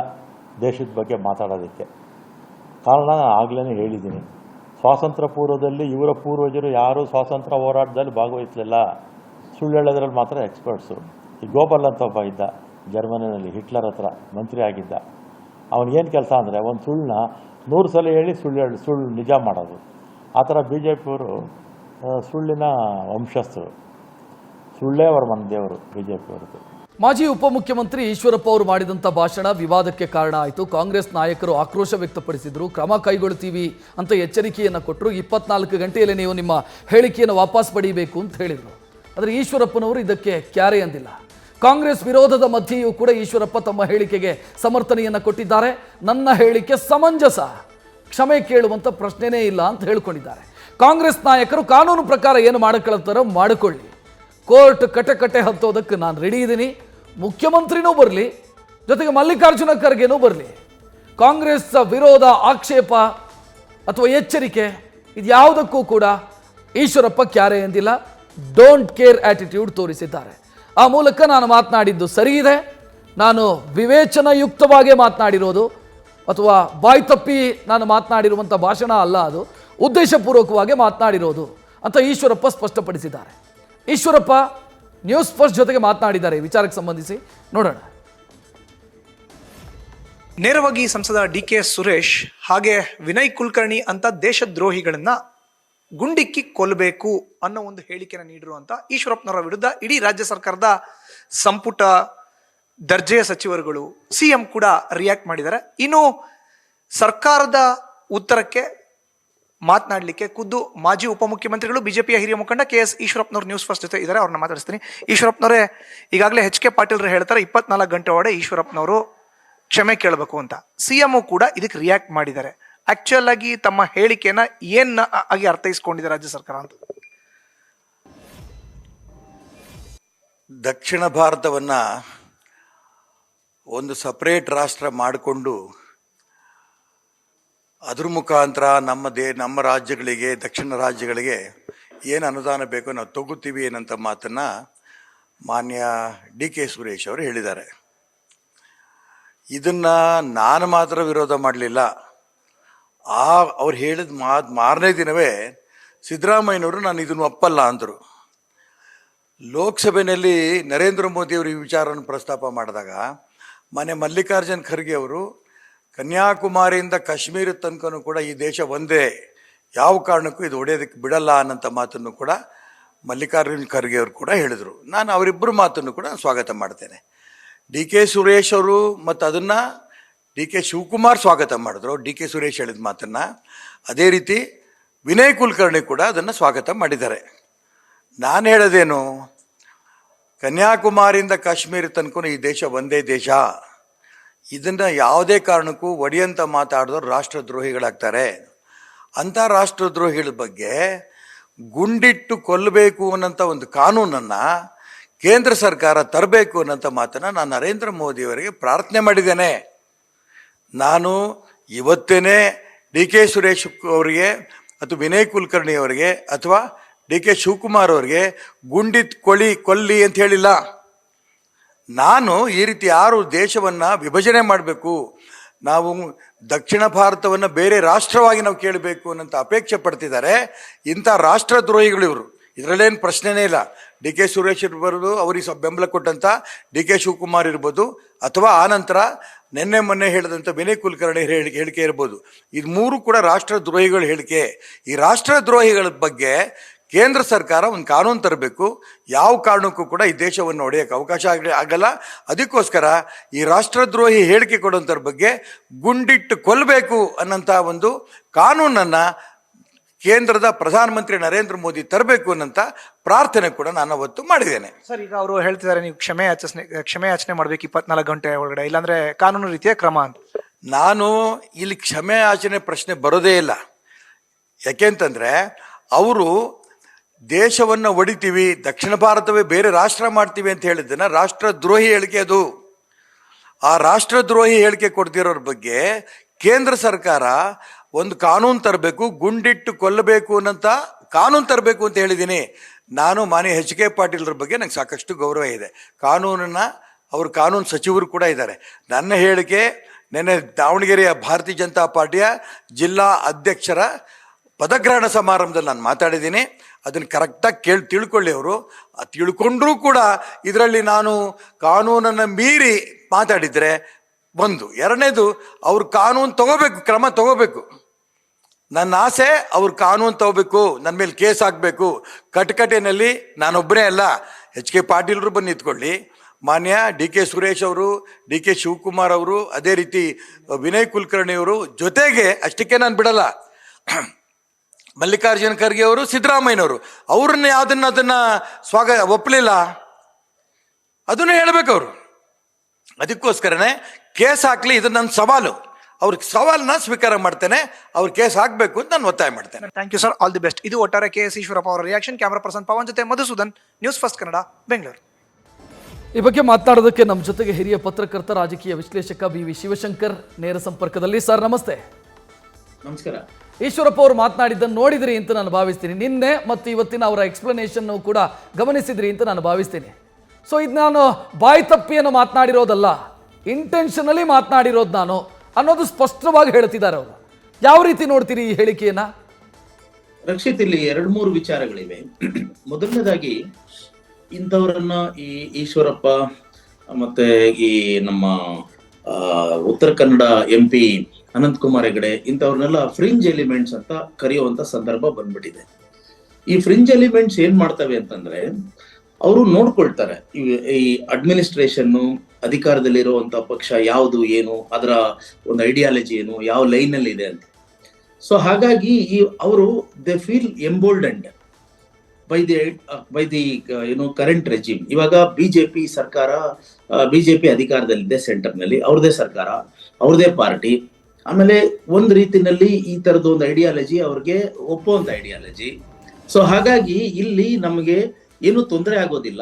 ದೇಶದ ಬಗ್ಗೆ ಮಾತಾಡೋದಕ್ಕೆ. ಕಾರಣ ನಾನು ಆಗಲೇ ಹೇಳಿದ್ದೀನಿ, ಸ್ವಾತಂತ್ರ್ಯ ಪೂರ್ವದಲ್ಲಿ ಇವರ ಪೂರ್ವಜರು ಯಾರೂ ಸ್ವಾತಂತ್ರ್ಯ ಹೋರಾಟದಲ್ಲಿ ಭಾಗವಹಿಸಲಿಲ್ಲ. ಸುಳ್ಳು ಹೇಳೋದ್ರಲ್ಲಿ ಮಾತ್ರ ಎಕ್ಸ್ಪರ್ಟ್ಸು. ಈ ಗೋಬಲ್ ಅಂತ ಒಬ್ಬ ಇದ್ದ ಜರ್ಮನಿನಲ್ಲಿ, ಹಿಟ್ಲರ್ ಹತ್ರ ಮಂತ್ರಿ ಆಗಿದ್ದ. ಅವನಿಗೇನು ಕೆಲಸ ಅಂದರೆ ಒಂದು ಸುಳ್ಳನ್ನ 100 ಸಲ ಹೇಳಿ ಸುಳ್ಳು ನಿಜ ಮಾಡೋದು. ಆ ಥರ BJPಯವರು ಸುಳ್ಳಿನ ವಂಶಸ್ಥರು. ಸುಳ್ಳೇ ಅವರ ಮನ ದೇವರು BJPಯವ್ರದ್ದು. ಮಾಜಿ ಉಪಮುಖ್ಯಮಂತ್ರಿ ಈಶ್ವರಪ್ಪ ಅವರು ಮಾಡಿದಂಥ ಭಾಷಣ ವಿವಾದಕ್ಕೆ ಕಾರಣ ಆಯಿತು. ಕಾಂಗ್ರೆಸ್ ನಾಯಕರು ಆಕ್ರೋಶ ವ್ಯಕ್ತಪಡಿಸಿದರು, ಕ್ರಮ ಕೈಗೊಳ್ತೀವಿ ಅಂತ ಎಚ್ಚರಿಕೆಯನ್ನು ಕೊಟ್ಟರು. 24 ಗಂಟೆಯಲ್ಲಿ ನೀವು ನಿಮ್ಮ ಹೇಳಿಕೆಯನ್ನು ವಾಪಸ್ ಪಡೆಯಬೇಕು ಅಂತ ಹೇಳಿದರು. ಆದರೆ ಈಶ್ವರಪ್ಪನವರು ಇದಕ್ಕೆ ಕ್ಯಾರೆ ಅಂದಿಲ್ಲ. ಕಾಂಗ್ರೆಸ್ ವಿರೋಧದ ಮಧ್ಯೆಯೂ ಕೂಡ ಈಶ್ವರಪ್ಪ ತಮ್ಮ ಹೇಳಿಕೆಗೆ ಸಮರ್ಥನೆಯನ್ನು ಕೊಟ್ಟಿದ್ದಾರೆ. ನನ್ನ ಹೇಳಿಕೆ ಸಮಂಜಸ, ಕ್ಷಮೆ ಕೇಳುವಂಥ ಪ್ರಶ್ನೆನೇ ಇಲ್ಲ ಅಂತ ಹೇಳ್ಕೊಂಡಿದ್ದಾರೆ. ಕಾಂಗ್ರೆಸ್ ನಾಯಕರು ಕಾನೂನು ಪ್ರಕಾರ ಏನು ಮಾಡಿಕೊಳ್ಳುತ್ತಾರೋ ಮಾಡಿಕೊಳ್ಳಿ, ಕೋರ್ಟ್ ಕಟಕಟೆ ಹತ್ತೋದಕ್ಕೆ ನಾನು ರೆಡಿ ಇದ್ದೀನಿ. ಮುಖ್ಯಮಂತ್ರಿನೂ ಬರಲಿ, ಜೊತೆಗೆ ಮಲ್ಲಿಕಾರ್ಜುನ ಖರ್ಗೆನೂ ಬರಲಿ. ಕಾಂಗ್ರೆಸ್ ವಿರೋಧ, ಆಕ್ಷೇಪ ಅಥವಾ ಎಚ್ಚರಿಕೆ ಇದ್ಯಾವುದಕ್ಕೂ ಕೂಡ ಈಶ್ವರಪ್ಪ ಕ್ಯಾರೆ ಎಂದಿಲ್ಲ. ಡೋಂಟ್ ಕೇರ್ ಆಟಿಟ್ಯೂಡ್ ತೋರಿಸಿದ್ದಾರೆ. ಆ ಮೂಲಕ ನಾನು ಮಾತನಾಡಿದ್ದು ಸರಿ ಇದೆ, ನಾನು ವಿವೇಚನಾಯುಕ್ತವಾಗಿ ಮಾತನಾಡಿರೋದು ಅಥವಾ ಬಾಯಿ ತಪ್ಪಿ ನಾನು ಮಾತನಾಡಿರುವಂಥ ಭಾಷಣ ಅಲ್ಲ, ಅದು ಉದ್ದೇಶಪೂರ್ವಕವಾಗಿ ಮಾತನಾಡಿರೋದು ಅಂತ ಈಶ್ವರಪ್ಪ ಸ್ಪಷ್ಟಪಡಿಸಿದ್ದಾರೆ. ಈಶ್ವರಪ್ಪ ನ್ಯೂಸ್ ಫಸ್ಟ್ ಜೊತೆಗೆ ಮಾತನಾಡಿದ್ದಾರೆ ಈ ವಿಚಾರಕ್ಕೆ ಸಂಬಂಧಿಸಿ. ನೋಡೋಣ. ನೇರವಾಗಿ ಸಂಸದ ಡಿ.ಕೆ. ಸುರೇಶ್ ಹಾಗೆ ವಿನಯ್ ಕುಲಕರ್ಣಿ ಅಂತ ದೇಶದ್ರೋಹಿಗಳನ್ನ ಗುಂಡಿಕ್ಕಿ ಕೊಲ್ಲಬೇಕು ಅನ್ನೋ ಒಂದು ಹೇಳಿಕೆಯನ್ನು ನೀಡಿರುವಂತ ಈಶ್ವರಪ್ಪನವರ ವಿರುದ್ಧ ಇಡೀ ರಾಜ್ಯ ಸರ್ಕಾರದ ಸಂಪುಟ ದರ್ಜೆಯ ಸಚಿವರುಗಳು, ಸಿಎಂ ಕೂಡ ರಿಯಾಕ್ಟ್ ಮಾಡಿದ್ದಾರೆ. ಇನ್ನು ಸರ್ಕಾರದ ಉತ್ತರಕ್ಕೆ ಮಾತನಾಡಲಿಕ್ಕೆ ಖುದ್ದು ಮಾಜಿ ಉಪಮುಖ್ಯಮಂತ್ರಿಗಳು ಬಿಜೆಪಿಯ ಹಿರಿಯ ಮುಖಂಡ ಕೆ.ಎಸ್. ಈಶ್ವರಪ್ಪನವರು ನ್ಯೂಸ್ ಫಸ್ಟ್ ಜೊತೆ ಇದ್ದಾರೆ. ಅವ್ರನ್ನ ಮಾತಾಡಿಸ್ತೀನಿ. ಈಶ್ವರಪ್ಪನವರೇ, ಈಗಾಗಲೇ ಎಚ್.ಕೆ. ಪಾಟೀಲ್ರು ಹೇಳ್ತಾರೆ 24 ಗಂಟೆ ಒಳಗೆ ಈಶ್ವರಪ್ಪನವರು ಕ್ಷಮೆ ಕೇಳಬೇಕು ಅಂತ. ಸಿಎಂ ಕೂಡ ಇದಕ್ಕೆ ರಿಯಾಕ್ಟ್ ಮಾಡಿದ್ದಾರೆ. ಆಕ್ಚುಯಲ್ ಆಗಿ ತಮ್ಮ ಹೇಳಿಕೆನ ಏನ್ ಆಗಿ ಅರ್ಥೈಸ್ಕೊಂಡಿದೆ ರಾಜ್ಯ ಸರ್ಕಾರ ಅಂತ? ದಕ್ಷಿಣ ಭಾರತವನ್ನ ಒಂದು ಸಪರೇಟ್ ರಾಷ್ಟ್ರ ಮಾಡಿಕೊಂಡು ಅದ್ರ ಮುಖಾಂತರ ನಮ್ಮ ರಾಜ್ಯಗಳಿಗೆ, ದಕ್ಷಿಣ ರಾಜ್ಯಗಳಿಗೆ ಏನು ಅನುದಾನ ಬೇಕೋ ನಾವು ತಗೋತೀವಿ ಏನಂತ ಮಾತನ್ನ ಮಾನ್ಯ ಡಿ.ಕೆ. ಸುರೇಶ್ ಅವರು ಹೇಳಿದ್ದಾರೆ. ಇದನ್ನ ನಾನು ಮಾತ್ರ ವಿರೋಧ ಮಾಡಲಿಲ್ಲ. ಅವ್ರು ಹೇಳಿದ ಮಾರನೇ ದಿನವೇ ಸಿದ್ದರಾಮಯ್ಯನವರು ನಾನು ಇದನ್ನು ಒಪ್ಪಲ್ಲ ಅಂದರು. ಲೋಕಸಭೆಯಲ್ಲಿ ನರೇಂದ್ರ ಮೋದಿ ಅವರು ಈ ವಿಚಾರವನ್ನು ಪ್ರಸ್ತಾಪ ಮಾಡಿದಾಗ ಮಾನ್ಯ ಮಲ್ಲಿಕಾರ್ಜುನ್ ಖರ್ಗೆ ಅವರು ಕನ್ಯಾಕುಮಾರಿಯಿಂದ ಕಾಶ್ಮೀರ ತನಕನೂ ಕೂಡ ಈ ದೇಶ ಒಂದೇ, ಯಾವ ಕಾರಣಕ್ಕೂ ಇದು ಒಡೆಯೋದಕ್ಕೆ ಬಿಡಲ್ಲ ಅನ್ನೋಂಥ ಮಾತನ್ನು ಕೂಡ ಮಲ್ಲಿಕಾರ್ಜುನ್ ಖರ್ಗೆ ಅವರು ಕೂಡ ಹೇಳಿದರು. ನಾನು ಅವರಿಬ್ಬರು ಮಾತನ್ನು ಕೂಡ ಸ್ವಾಗತ ಮಾಡ್ತೇನೆ. ಡಿ.ಕೆ. ಸುರೇಶ್ ಅವರು ಮತ್ತು ಅದನ್ನು ಡಿ.ಕೆ. ಶಿವಕುಮಾರ್ ಸ್ವಾಗತ ಮಾಡಿದ್ರು, ಡಿ.ಕೆ. ಸುರೇಶ್ ಹೇಳಿದ ಮಾತನ್ನು. ಅದೇ ರೀತಿ ವಿನಯ್ ಕುಲಕರ್ಣಿ ಕೂಡ ಅದನ್ನು ಸ್ವಾಗತ ಮಾಡಿದ್ದಾರೆ. ನಾನು ಹೇಳೋದೇನು, ಕನ್ಯಾಕುಮಾರಿಯಿಂದ ಕಾಶ್ಮೀರ ತನಕ ಈ ದೇಶ ಒಂದೇ ದೇಶ, ಇದನ್ನು ಯಾವುದೇ ಕಾರಣಕ್ಕೂ ಒಡೆಯಂತ ಮಾತಾಡಿದವರು ರಾಷ್ಟ್ರದ್ರೋಹಿಗಳಾಗ್ತಾರೆ. ಅಂಥ ರಾಷ್ಟ್ರದ್ರೋಹಿಗಳ ಬಗ್ಗೆ ಗುಂಡಿಟ್ಟು ಕೊಲ್ಲಬೇಕು ಅನ್ನೋಂಥ ಒಂದು ಕಾನೂನನ್ನು ಕೇಂದ್ರ ಸರ್ಕಾರ ತರಬೇಕು ಅನ್ನೋಂಥ ಮಾತನ್ನು ನಾನು ನರೇಂದ್ರ ಮೋದಿಯವರಿಗೆ ಪ್ರಾರ್ಥನೆ ಮಾಡಿದ್ದೇನೆ. ನಾನು ಇವತ್ತೇನೆ ಡಿ.ಕೆ. ಸುರೇಶ್ ಅವರಿಗೆ ಅಥವಾ ವಿನಯ್ ಕುಲಕರ್ಣಿ ಅವರಿಗೆ ಅಥವಾ ಡಿ.ಕೆ. ಶಿವಕುಮಾರ್ ಅವರಿಗೆ ಗುಂಡಿಟ್ಟು ಕೊಲ್ಲಿ ಅಂತ ಹೇಳಿಲ್ಲ. ನಾನು ಈ ರೀತಿ ಯಾರು ದೇಶವನ್ನು ವಿಭಜನೆ ಮಾಡಬೇಕು, ನಾವು ದಕ್ಷಿಣ ಭಾರತವನ್ನು ಬೇರೆ ರಾಷ್ಟ್ರವಾಗಿ ನಾವು ಕೇಳಬೇಕು ಅನ್ನೋಂಥ ಅಪೇಕ್ಷೆ ಪಡ್ತಿದ್ದಾರೆ ಇಂಥ ರಾಷ್ಟ್ರದ್ರೋಹಿಗಳು ಇವರು. ಇದರಲ್ಲೇನು ಪ್ರಶ್ನೆನೇ ಇಲ್ಲ. ಡಿ.ಕೆ. ಸುರೇಶ್ ಇರ್ಬೋದು, ಅವರಿಗೆ ಬೆಂಬಲ ಕೊಟ್ಟಂಥ ಡಿ.ಕೆ. ಶಿವಕುಮಾರ್ ಇರ್ಬೋದು, ಅಥವಾ ಆನಂತರ ನಿನ್ನೆ ಮೊನ್ನೆ ಹೇಳಿದಂಥ ವಿನಯ್ ಕುಲಕರ್ಣಿ ಹೇಳಿಕೆ ಇರ್ಬೋದು. ಇದು ಮೂರು ಕೂಡ ರಾಷ್ಟ್ರದ್ರೋಹಿಗಳ ಹೇಳಿಕೆ. ಈ ರಾಷ್ಟ್ರದ್ರೋಹಿಗಳ ಬಗ್ಗೆ ಕೇಂದ್ರ ಸರ್ಕಾರ ಒಂದು ಕಾನೂನು ತರಬೇಕು. ಯಾವ ಕಾರಣಕ್ಕೂ ಕೂಡ ಈ ದೇಶವನ್ನು ಒಡೆಯೋಕ್ಕೆ ಅವಕಾಶ ಆಗಲ್ಲ. ಅದಕ್ಕೋಸ್ಕರ ಈ ರಾಷ್ಟ್ರದ್ರೋಹಿ ಹೇಳಿಕೆ ಕೊಡುವಂಥವ್ರ ಬಗ್ಗೆ ಗುಂಡಿಟ್ಟು ಕೊಲ್ಲಬೇಕು ಅನ್ನೋಂಥ ಒಂದು ಕಾನೂನನ್ನು ಕೇಂದ್ರದ ಪ್ರಧಾನಮಂತ್ರಿ ನರೇಂದ್ರ ಮೋದಿ ತರಬೇಕು ಅನ್ನೋಂಥ ಪ್ರಾರ್ಥನೆ ಕೂಡ ನಾನು ಅವತ್ತು ಮಾಡಿದ್ದೇನೆ. ಸರ್, ಈಗ ಅವರು ಹೇಳ್ತಿದ್ದಾರೆ ನೀವು ಕ್ಷಮೆ ಯಾಚನೆ ಮಾಡಬೇಕು 24 ಗಂಟೆ ಒಳಗಡೆ, ಇಲ್ಲಾಂದ್ರೆ ಕಾನೂನು ರೀತಿಯ ಕ್ರಮ ಅಂತ. ನಾನು ಇಲ್ಲಿ ಕ್ಷಮೆ ಯಾಚನೆ ಪ್ರಶ್ನೆ ಬರೋದೇ ಇಲ್ಲ. ಯಾಕೆಂತಂದ್ರೆ ಅವರು ದೇಶವನ್ನು ಒಡಿತೀವಿ, ದಕ್ಷಿಣ ಭಾರತವೇ ಬೇರೆ ರಾಷ್ಟ್ರ ಮಾಡ್ತೀವಿ ಅಂತ ಹೇಳಿದ್ದನ್ನ ರಾಷ್ಟ್ರದ್ರೋಹಿ ಹೇಳಿಕೆ ಅದು. ಆ ರಾಷ್ಟ್ರದ್ರೋಹಿ ಹೇಳಿಕೆ ಕೊಡ್ತಿರೋರ ಬಗ್ಗೆ ಕೇಂದ್ರ ಸರ್ಕಾರ ಒಂದು ಕಾನೂನು ತರಬೇಕು, ಗುಂಡಿಟ್ಟು ಕೊಲ್ಲಬೇಕು ಅನ್ನೋಂಥ ಕಾನೂನು ತರಬೇಕು ಅಂತ ಹೇಳಿದ್ದೀನಿ. ನಾನು ಮಾನ್ಯ ಎಚ್.ಕೆ. ಪಾಟೀಲ್ರ ಬಗ್ಗೆ ನಂಗೆ ಸಾಕಷ್ಟು ಗೌರವ ಇದೆ. ಅವರು ಕಾನೂನು ಸಚಿವರು ಕೂಡ ಇದ್ದಾರೆ. ನನ್ನ ಹೇಳಿಕೆ ನೆನ್ನೆ ದಾವಣಗೆರೆಯ ಭಾರತೀಯ ಜನತಾ ಪಾರ್ಟಿಯ ಜಿಲ್ಲಾ ಅಧ್ಯಕ್ಷರ ಪದಗ್ರಹಣ ಸಮಾರಂಭದಲ್ಲಿ ನಾನು ಮಾತಾಡಿದ್ದೀನಿ. ಅದನ್ನು ಕರೆಕ್ಟಾಗಿ ತಿಳ್ಕೊಳ್ಳಿ. ಅವರು ತಿಳ್ಕೊಂಡ್ರೂ ಕೂಡ ಇದರಲ್ಲಿ ನಾನು ಕಾನೂನನ್ನು ಮೀರಿ ಮಾತಾಡಿದರೆ ಒಂದು. ಎರಡನೇದು, ಅವ್ರು ಕಾನೂನು ತಗೋಬೇಕು, ಕ್ರಮ ತಗೋಬೇಕು. ನನ್ನ ಆಸೆ ಅವ್ರು ಕಾನೂನು ತಗೋಬೇಕು, ನನ್ನ ಮೇಲೆ ಕೇಸ್ ಹಾಕಬೇಕು. ಕಟಕಟೆನಲ್ಲಿ ನಾನೊಬ್ಬರೇ ಅಲ್ಲ, ಎಚ್.ಕೆ. ಪಾಟೀಲ್ರು ಬಂದು ನಿಂತ್ಕೊಳ್ಳಿ, ಮಾನ್ಯ ಡಿ.ಕೆ. ಸುರೇಶ್ ಅವರು, ಡಿ.ಕೆ. ಶಿವಕುಮಾರ್ ಅವರು, ಅದೇ ರೀತಿ ವಿನಯ್ ಕುಲಕರ್ಣಿ ಅವರು, ಜೊತೆಗೆ ಅಷ್ಟಕ್ಕೆ ನಾನು ಬಿಡಲ್ಲ ಮಲ್ಲಿಕಾರ್ಜುನ್ ಖರ್ಗೆ ಅವರು, ಸಿದ್ದರಾಮಯ್ಯನವರು, ಅವ್ರನ್ನ ಅದನ್ನ ಒಪ್ಪಲಿಲ್ಲ, ಅದನ್ನು ಹೇಳ್ಬೇಕು ಅವರು. ಅದಕ್ಕೋಸ್ಕರನೇ ಕೇಸ್ ಹಾಕ್ಲಿ, ಇದು ನನ್ನ ಸವಾಲು. ಅವ್ರಿಗೆ ಸವಾಲನ್ನ ಸ್ವೀಕಾರ ಮಾಡ್ತೇನೆ. ಅವ್ರು ಕೇಸ್ ಹಾಕಬೇಕು ಅಂತ ನಾನು ಒತ್ತಾಯ ಮಾಡ್ತೇನೆ. Thank you sir, all the best. ಇದು ಒಟ್ಟಾರೆ ಕೆ.ಎಸ್. ಈಶ್ವರಪ್ಪ ಅವರ ರಿಯಾಕ್ಷನ್. ಕ್ಯಾಮರಾ ಪರ್ಸನ್ ಪವನ್ ಜೊತೆ ಮಧುಸೂದನ್, ನ್ಯೂಸ್ ಫಸ್ಟ್ ಕನ್ನಡ, ಬೆಂಗಳೂರು. ಈ ಬಗ್ಗೆ ಮಾತನಾಡೋದಕ್ಕೆ ನಮ್ಮ ಜೊತೆಗೆ ಹಿರಿಯ ಪತ್ರಕರ್ತ, ರಾಜಕೀಯ ವಿಶ್ಲೇಷಕ ಬಿ.ವಿ. ಶಿವಶಂಕರ್ ನೇರ ಸಂಪರ್ಕದಲ್ಲಿ. ಸರ್ ನಮಸ್ತೆ. ನಮಸ್ಕಾರ. ಈಶ್ವರಪ್ಪ ಅವರು ಮಾತನಾಡಿದ್ದನ್ನು ನೋಡಿದ್ರಿ ಅಂತ ನಾನು ಭಾವಿಸ್ತೀನಿ. ನಿನ್ನೆ ಮತ್ತು ಇವತ್ತಿನ ಅವರ ಎಕ್ಸ್ಪ್ಲನೇಷನ್ ಕೂಡ ಗಮನಿಸಿದ್ರಿ ಅಂತ ನಾನು ಭಾವಿಸ್ತೀನಿ. ಸೊ ಇದು ನಾನು ಬಾಯಿ ತಪ್ಪಿಯನ್ನು ಮಾತನಾಡಿರೋದಲ್ಲ, ಇಂಟೆನ್ಷನಲಿ ಮಾತನಾಡಿರೋದು ನಾನು ಅನ್ನೋದು ಸ್ಪಷ್ಟವಾಗಿ ಹೇಳ್ತಿದ್ದಾರೆ ಅವರು. ಯಾವ ರೀತಿ ನೋಡ್ತೀರಿ ಈ ಹೇಳಿಕೆಯನ್ನ? ರಕ್ಷಿತ್, ಇಲ್ಲಿ 2-3 ವಿಚಾರಗಳಿವೆ. ಮೊದಲನೇದಾಗಿ ಇಂಥವರನ್ನ ಈ ಈಶ್ವರಪ್ಪ ಮತ್ತೆ ಈ ನಮ್ಮ ಉತ್ತರ ಕನ್ನಡ MP ಅನಂತಕುಮಾರ್ ಹೆಗಡೆ ಇಂಥವ್ರನ್ನೆಲ್ಲ ಫ್ರಿಂಜ್ ಎಲಿಮೆಂಟ್ಸ್ ಅಂತ ಕರೆಯುವಂತ ಸಂದರ್ಭ ಬಂದ್ಬಿಟ್ಟಿದೆ. ಈ ಫ್ರಿಂಜ್ ಎಲಿಮೆಂಟ್ಸ್ ಏನ್ ಮಾಡ್ತವೆ ಅಂತಂದ್ರೆ, ಅವರು ನೋಡ್ಕೊಳ್ತಾರೆ ಈ ಅಡ್ಮಿನಿಸ್ಟ್ರೇಷನ್ ಅಧಿಕಾರದಲ್ಲಿರುವಂತ ಪಕ್ಷ ಯಾವುದು, ಏನು ಅದರ ಒಂದು ಐಡಿಯಾಲಜಿ ಏನು, ಯಾವ ಲೈನ್ ಅಲ್ಲಿ ಇದೆ ಅಂತ. ಸೊ ಹಾಗಾಗಿ ಅವರು they feel emboldened by the current regime. ಇವಾಗ ಬಿಜೆಪಿ ಸರ್ಕಾರ, ಬಿಜೆಪಿ ಅಧಿಕಾರದಲ್ಲಿದೆ ಸೆಂಟರ್ ನಲ್ಲಿ, ಅವ್ರದೇ ಸರ್ಕಾರ, ಅವ್ರದೇ ಪಾರ್ಟಿ. ಆಮೇಲೆ ಒಂದ್ ರೀತಿನಲ್ಲಿ ಈ ತರದ ಒಂದು ಐಡಿಯಾಲಜಿ ಅವ್ರಿಗೆ ಒಪ್ಪುವಂತ ಐಡಿಯಾಲಜಿ. ಸೊ ಹಾಗಾಗಿ ಇಲ್ಲಿ ನಮಗೆ ಏನು ತೊಂದರೆ ಆಗೋದಿಲ್ಲ,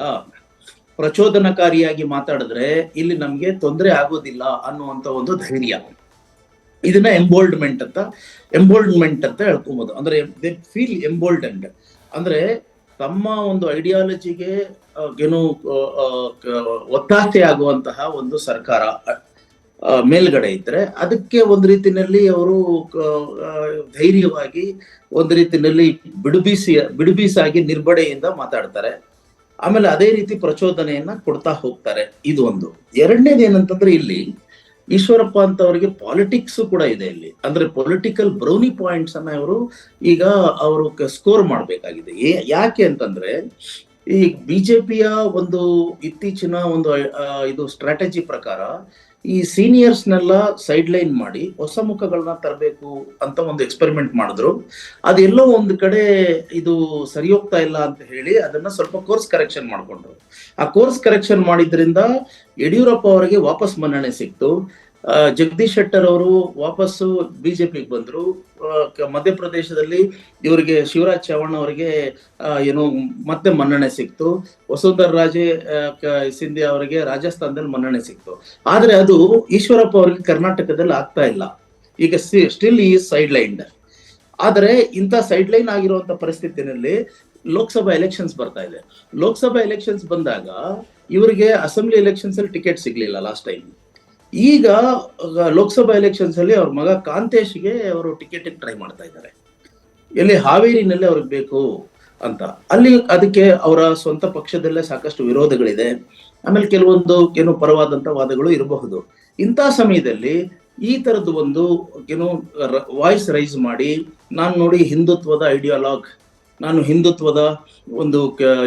ಪ್ರಚೋದನಕಾರಿಯಾಗಿ ಮಾತಾಡಿದ್ರೆ ಇಲ್ಲಿ ನಮ್ಗೆ ತೊಂದರೆ ಆಗೋದಿಲ್ಲ ಅನ್ನುವಂತ ಒಂದು ಧೈರ್ಯ. ಇದನ್ನ ಎಂಬೋಲ್ಡ್ಮೆಂಟ್ ಅಂತ ಹೇಳ್ಕೊಬಹುದು. ಅಂದ್ರೆ ದೇ ಫೀಲ್ ಎಂಬೋಲ್ಡೆಂಡ್ ಅಂದ್ರೆ ತಮ್ಮ ಒಂದು ಐಡಿಯಾಲಜಿಗೆ ಏನು ಒತ್ತಾಸೆ ಆಗುವಂತಹ ಒಂದು ಸರ್ಕಾರ ಮೇಲ್ಗಡೆ ಇದ್ರೆ ಅದಕ್ಕೆ ಒಂದು ರೀತಿನಲ್ಲಿ ಅವರು ಧೈರ್ಯವಾಗಿ ಒಂದು ರೀತಿನಲ್ಲಿ ಬಿಡುಬೀಸಾಗಿ ನಿರ್ಭಡೆಯಿಂದ ಮಾತಾಡ್ತಾರೆ. ಆಮೇಲೆ ಅದೇ ರೀತಿ ಪ್ರಚೋದನೆಯನ್ನ ಕೊಡ್ತಾ ಹೋಗ್ತಾರೆ. ಇದು ಒಂದು. ಎರಡನೇದು ಏನಂತಂದ್ರೆ, ಇಲ್ಲಿ ಈಶ್ವರಪ್ಪ ಅಂತ ಅವರಿಗೆ ಪಾಲಿಟಿಕ್ಸ್ ಕೂಡ ಇದೆ ಇಲ್ಲಿ. ಅಂದ್ರೆ ಪೊಲಿಟಿಕಲ್ ಬ್ರೌನಿ ಪಾಯಿಂಟ್ಸ್ ಅನ್ನ ಈಗ ಅವರು ಸ್ಕೋರ್ ಮಾಡ್ಬೇಕಾಗಿದೆ. ಯಾಕೆ ಅಂತಂದ್ರೆ, ಈ ಬಿಜೆಪಿಯ ಒಂದು ಇತ್ತೀಚಿನ ಒಂದು ಇದು ಸ್ಟ್ರಾಟಜಿ ಪ್ರಕಾರ ಈ ಸೀನಿಯರ್ಸ್ನೆಲ್ಲ ಸೈಡ್ ಲೈನ್ ಮಾಡಿ ಹೊಸ ಮುಖಗಳನ್ನ ತರಬೇಕು ಅಂತ ಒಂದು ಎಕ್ಸ್ಪೆರಿಮೆಂಟ್ ಮಾಡಿದ್ರು. ಅದೆಲ್ಲೋ ಒಂದು ಕಡೆ ಇದು ಸರಿ ಹೋಗ್ತಾ ಇಲ್ಲ ಅಂತ ಹೇಳಿ ಅದನ್ನ ಸ್ವಲ್ಪ ಕೋರ್ಸ್ ಕರೆಕ್ಷನ್ ಮಾಡ್ಕೊಂಡ್ರು. ಆ ಕೋರ್ಸ್ ಕರೆಕ್ಷನ್ ಮಾಡಿದ್ರಿಂದ ಯಡಿಯೂರಪ್ಪ ಅವರಿಗೆ ವಾಪಸ್ ಮನ್ನಣೆ ಸಿಕ್ತು. ಜಗದೀಶ್ ಶೆಟ್ಟರ್ ಅವರು ವಾಪಸ್ಸು ಬಿಜೆಪಿಗೆ ಬಂದ್ರು. ಮಧ್ಯಪ್ರದೇಶದಲ್ಲಿ ಇವರಿಗೆ ಶಿವರಾಜ್ ಚೌಹಾಣ್ ಅವರಿಗೆ ಮತ್ತೆ ಮನ್ನಣೆ ಸಿಕ್ತು. ವಸುಂಧರಾ ರಾಜೆ ಸಿಂಧಿಯಾ ಅವರಿಗೆ ರಾಜಸ್ಥಾನದಲ್ಲಿ ಮನ್ನಣೆ ಸಿಕ್ತು. ಆದ್ರೆ ಅದು ಈಶ್ವರಪ್ಪ ಅವರಿಗೆ ಕರ್ನಾಟಕದಲ್ಲಿ ಆಗ್ತಾ ಇಲ್ಲ. ಈಗ ಸ್ಟಿಲ್ ಈ ಸೈಡ್ ಲೈನ್. ಆದ್ರೆ ಇಂಥ ಸೈಡ್ ಲೈನ್ ಆಗಿರುವಂತ ಪರಿಸ್ಥಿತಿನಲ್ಲಿ ಲೋಕಸಭಾ ಎಲೆಕ್ಷನ್ಸ್ ಬರ್ತಾ ಇದೆ. ಲೋಕಸಭಾ ಎಲೆಕ್ಷನ್ಸ್ ಬಂದಾಗ ಇವರಿಗೆ ಅಸೆಂಬ್ಲಿ ಎಲೆಕ್ಷನ್ಸ್ ಅಲ್ಲಿ ಟಿಕೆಟ್ ಸಿಗ್ಲಿಲ್ಲ ಲಾಸ್ಟ್ ಟೈಮ್. ಈಗ ಲೋಕಸಭಾ ಎಲೆಕ್ಷನ್ಸ್ ಅಲ್ಲಿ ಅವ್ರ ಮಗ ಕಾಂತೇಶ್ಗೆ ಅವರು ಟಿಕೆಟ್ ಟ್ರೈ ಮಾಡ್ತಾ ಇದ್ದಾರೆ. ಎಲ್ಲಿ ಹಾವೇರಿನಲ್ಲಿ ಅವ್ರಿಗೆ ಬೇಕು ಅಂತ. ಅಲ್ಲಿ ಅದಕ್ಕೆ ಅವರ ಸ್ವಂತ ಪಕ್ಷದಲ್ಲೇ ಸಾಕಷ್ಟು ವಿರೋಧಗಳಿದೆ. ಆಮೇಲೆ ಕೆಲವೊಂದು ಪರವಾದಂತ ವಾದಗಳು ಇರಬಹುದು. ಇಂಥ ಸಮಯದಲ್ಲಿ ಈ ತರದ್ದು ಒಂದು ವಾಯ್ಸ್ ರೈಸ್ ಮಾಡಿ, ನಾನು ನೋಡಿ ಹಿಂದುತ್ವದ ಐಡಿಯಾಲಾಗ್, ನಾನು ಹಿಂದುತ್ವದ ಒಂದು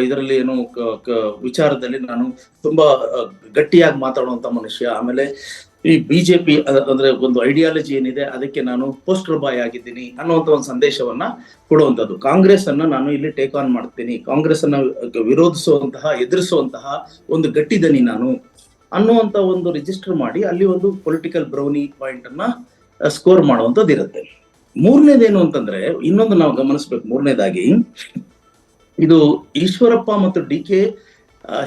ಇದರಲ್ಲಿ ವಿಚಾರದಲ್ಲಿ ನಾನು ತುಂಬಾ ಗಟ್ಟಿಯಾಗಿ ಮಾತಾಡುವಂತ ಮನುಷ್ಯ. ಆಮೇಲೆ ಈ ಬಿಜೆಪಿ ಅಂದ್ರೆ ಒಂದು ಐಡಿಯಾಲಜಿ ಏನಿದೆ ಅದಕ್ಕೆ ನಾನು ಪೋಸ್ಟರ್ ಬಾಯ್ ಆಗಿದ್ದೀನಿ ಅನ್ನುವಂತ ಒಂದು ಸಂದೇಶವನ್ನ ಕೊಡುವಂಥದ್ದು. ಕಾಂಗ್ರೆಸ್ ಅನ್ನ ನಾನು ಇಲ್ಲಿ ಟೇಕ್ ಆನ್ ಮಾಡ್ತೀನಿ, ಕಾಂಗ್ರೆಸ್ ಅನ್ನ ವಿರೋಧಿಸುವಂತಹ, ಎದುರಿಸುವಂತಹ ಒಂದು ಗಟ್ಟಿ ದನಿ ನಾನು ಅನ್ನುವಂತ ಒಂದು ರಿಜಿಸ್ಟರ್ ಮಾಡಿ ಅಲ್ಲಿ ಒಂದು ಪೊಲಿಟಿಕಲ್ ಬ್ರೌನಿ ಪಾಯಿಂಟ್ ಅನ್ನ ಸ್ಕೋರ್ ಮಾಡುವಂಥದ್ದು ಇರುತ್ತೆ. ಮೂರನೇದೇನು ಅಂತಂದ್ರೆ, ಇನ್ನೊಂದು ನಾವು ಗಮನಿಸ್ಬೇಕು. ಮೂರನೇದಾಗಿ, ಇದು ಈಶ್ವರಪ್ಪ ಮತ್ತು DK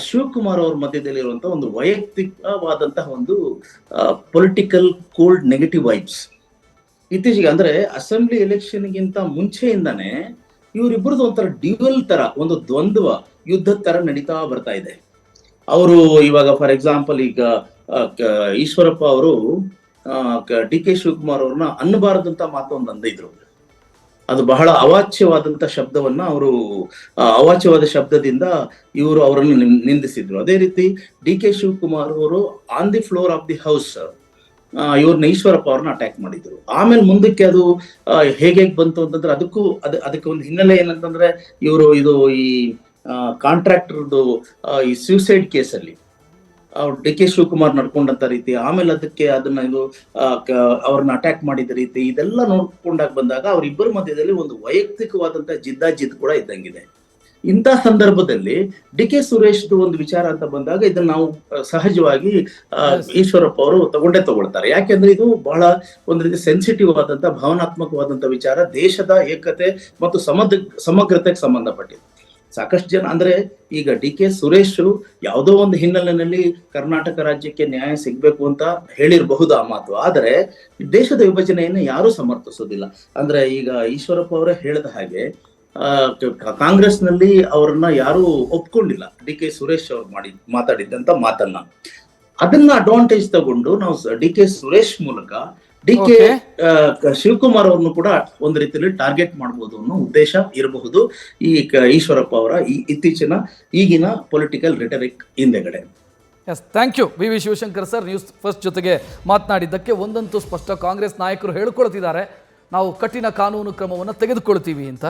ಶಿವಕುಮಾರ್ ಅವ್ರ ಮಧ್ಯದಲ್ಲಿ ಇರುವಂತಹ ಒಂದು ವೈಯಕ್ತಿಕವಾದಂತಹ ಒಂದು ಪೊಲಿಟಿಕಲ್ ಕೋಲ್ಡ್ ನೆಗೆಟಿವ್ ವೈಬ್ಸ್ ಇತ್ತೀಚೆಗೆ. ಅಂದ್ರೆ ಅಸೆಂಬ್ಲಿ ಎಲೆಕ್ಷನ್ಗಿಂತ ಮುಂಚೆಯಿಂದಾನೇ ಇವರಿಬ್ಬರದು ಒಂಥರ ಡ್ಯೂಯಲ್ ತರ, ಒಂದು ದ್ವಂದ್ವ ಯುದ್ಧದ ತರ ನಡೀತಾ ಬರ್ತಾ ಇದೆ. ಅವರು ಇವಾಗ ಫಾರ್ ಎಕ್ಸಾಂಪಲ್ ಈಗ ಈಶ್ವರಪ್ಪ ಅವರು DK ಶಿವಕುಮಾರ್ ಅವ್ರನ್ನ ಅನ್ನಬಾರದಂತ ಮಾತೊಂದು ಅಂದಿದ್ರು. ಅದು ಬಹಳ ಅವಾಚ್ಯವಾದಂತ ಶಬ್ದವನ್ನ ಅವಾಚ್ಯವಾದ ಶಬ್ದದಿಂದ ಇವರು ಅವರನ್ನು ನಿಂದಿಸಿದ್ರು. ಅದೇ ರೀತಿ DK ಶಿವಕುಮಾರ್ ಅವರು on the floor of the house ಇವ್ರನ್ನ ಈಶ್ವರಪ್ಪ ಅವ್ರನ್ನ ಅಟ್ಯಾಕ್ ಮಾಡಿದ್ರು. ಆಮೇಲೆ ಮುಂದಕ್ಕೆ ಅದು ಹೇಗೆ ಬಂತು ಅಂತಂದ್ರೆ ಅದಕ್ಕೆ ಒಂದು ಹಿನ್ನೆಲೆ ಏನಂತಂದ್ರೆ, ಇವರು ಈ ಕಾಂಟ್ರಾಕ್ಟರ್ದು ಈ ಸ್ಯೂಸೈಡ್ ಕೇಸಲ್ಲಿ DK ಶಿವಕುಮಾರ್ ನಡ್ಕೊಂಡಂತ ರೀತಿ, ಆಮೇಲೆ ಅದನ್ನ ಅವ್ರನ್ನ ಅಟ್ಯಾಕ್ ಮಾಡಿದ ರೀತಿ, ಇದೆಲ್ಲ ನೋಡ್ಕೊಂಡಾಗ ಬಂದಾಗ ಅವರಿಬ್ಬರ ಮಧ್ಯದಲ್ಲಿ ಒಂದು ವೈಯಕ್ತಿಕವಾದಂತ ಜಿದ್ದಾಜಿದ್ ಕೂಡ ಇದ್ದಂಗಿದೆ. ಇಂಥ ಸಂದರ್ಭದಲ್ಲಿ DK ಸುರೇಶ್ದು ಒಂದು ವಿಚಾರ ಅಂತ ಬಂದಾಗ ಇದನ್ನ ನಾವು ಸಹಜವಾಗಿ ಈಶ್ವರಪ್ಪ ಅವರು ತಗೊಳ್ತಾರೆ. ಯಾಕೆಂದ್ರೆ ಇದು ಬಹಳ ಒಂದು ರೀತಿ ಸೆನ್ಸಿಟಿವ್ ಆದಂತ, ಭಾವನಾತ್ಮಕವಾದಂತ ವಿಚಾರ, ದೇಶದ ಏಕತೆ ಮತ್ತು ಸಮಗ್ರತೆಗೆ ಸಂಬಂಧಪಟ್ಟಿದೆ. ಸಾಕಷ್ಟು ಜನ ಅಂದ್ರೆ ಈಗ DK ಸುರೇಶ್ ಯಾವುದೋ ಒಂದು ಹಿನ್ನೆಲೆಯಲ್ಲಿ ಕರ್ನಾಟಕ ರಾಜ್ಯಕ್ಕೆ ನ್ಯಾಯ ಸಿಗ್ಬೇಕು ಅಂತ ಹೇಳಿರಬಹುದು ಆ ಮಾತು. ಆದರೆ ದೇಶದ ವಿಭಜನೆಯನ್ನು ಯಾರು ಸಮರ್ಥಿಸೋದಿಲ್ಲ. ಅಂದ್ರೆ ಈಗ ಈಶ್ವರಪ್ಪ ಅವರೇ ಹೇಳಿದ ಹಾಗೆ ಕಾಂಗ್ರೆಸ್ ನಲ್ಲಿ ಅವರನ್ನ ಯಾರು ಒಪ್ಕೊಂಡಿಲ್ಲ DK ಸುರೇಶ್ ಅವ್ರು ಮಾತಾಡಿದ್ದಂತ ಮಾತನ್ನ. ಅದನ್ನ ಅಡ್ವಾಂಟೇಜ್ ತಗೊಂಡು ನಾವು DK ಸುರೇಶ್ ಮೂಲಕ ಡಿ ಕೆ ಶಿವಕುಮಾರ್ ಅವ್ರನ್ನು ಕೂಡ ಒಂದು ರೀತಿಯಲ್ಲಿ ಟಾರ್ಗೆಟ್ ಮಾಡಬಹುದು ಅನ್ನೋ ಉದ್ದೇಶ ಇರಬಹುದು ಈ ಈಶ್ವರಪ್ಪ ಅವರ ಈಗಿನ ಪೊಲಿಟಿಕಲ್ ರಿಟರಿಕ್ ಹಿಂದೆಗಡೆ. Yes, thank you V Shivashankar sir. News first ಜೊತೆಗೆ ಮಾತನಾಡಿದ್ದಕ್ಕೆ. ಒಂದಂತೂ ಸ್ಪಷ್ಟ, ಕಾಂಗ್ರೆಸ್ ನಾಯಕರು ಹೇಳ್ಕೊಳ್ತಿದ್ದಾರೆ ನಾವು ಕಠಿಣ ಕಾನೂನು ಕ್ರಮವನ್ನು ತೆಗೆದುಕೊಳ್ತೀವಿ ಅಂತ.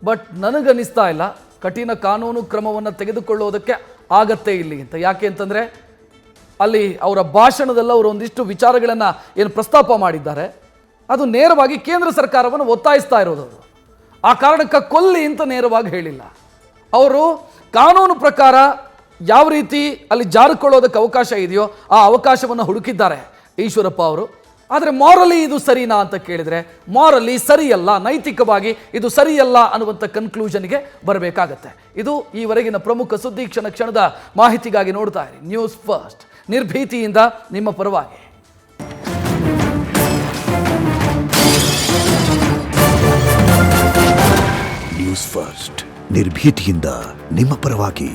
ಬಟ್ ನನಗನ್ನಿಸ್ತಾ ಇಲ್ಲ ಕಠಿಣ ಕಾನೂನು ಕ್ರಮವನ್ನು ತೆಗೆದುಕೊಳ್ಳೋದಕ್ಕೆ ಆಗತ್ತೆ ಇಲ್ಲಿ ಅಂತ. ಯಾಕೆ ಅಂತಂದರೆ ಅಲ್ಲಿ ಅವರ ಭಾಷಣದಲ್ಲಿ ಅವರು ಒಂದಿಷ್ಟು ವಿಚಾರಗಳನ್ನು ಏನು ಪ್ರಸ್ತಾಪ ಮಾಡಿದ್ದಾರೆ ಅದು ನೇರವಾಗಿ ಕೇಂದ್ರ ಸರ್ಕಾರವನ್ನು ಒತ್ತಾಯಿಸ್ತಾ ಇರೋದು. ಅವರು ಆ ಕಾರಣಕ್ಕೆ ಕೊಲ್ಲಿ ಅಂತ ನೇರವಾಗಿ ಹೇಳಿಲ್ಲ. ಅವರು ಕಾನೂನು ಪ್ರಕಾರ ಯಾವ ರೀತಿ ಅಲ್ಲಿ ಜಾರಿಕೊಳ್ಳೋದಕ್ಕೆ ಅವಕಾಶ ಇದೆಯೋ ಆ ಅವಕಾಶವನ್ನು ಹುಡುಕಿದ್ದಾರೆ ಈಶ್ವರಪ್ಪ ಅವರು. ಆದರೆ ಮಾರಲಿ ಇದು ಸರಿನಾ ಅಂತ ಕೇಳಿದರೆ ಮಾರಲಿ ಸರಿಯಲ್ಲ, ನೈತಿಕವಾಗಿ ಇದು ಸರಿಯಲ್ಲ ಅನ್ನುವಂಥ ಕನ್ಕ್ಲೂಷನ್ಗೆ ಬರಬೇಕಾಗತ್ತೆ. ಇದು ಈವರೆಗಿನ ಪ್ರಮುಖ ಸುದ್ದಿ. ಕ್ಷಣದ ಮಾಹಿತಿಗಾಗಿ ನೋಡ್ತಾ ಇರಿ ನ್ಯೂಸ್ ಫಸ್ಟ್, ನಿರ್ಭೀತಿಯಿಂದ ನಿಮ್ಮ ಪರವಾಗಿ. ನ್ಯೂಸ್ ಫಸ್ಟ್, ನಿರ್ಭೀತಿಯಿಂದ ನಿಮ್ಮ ಪರವಾಗಿ.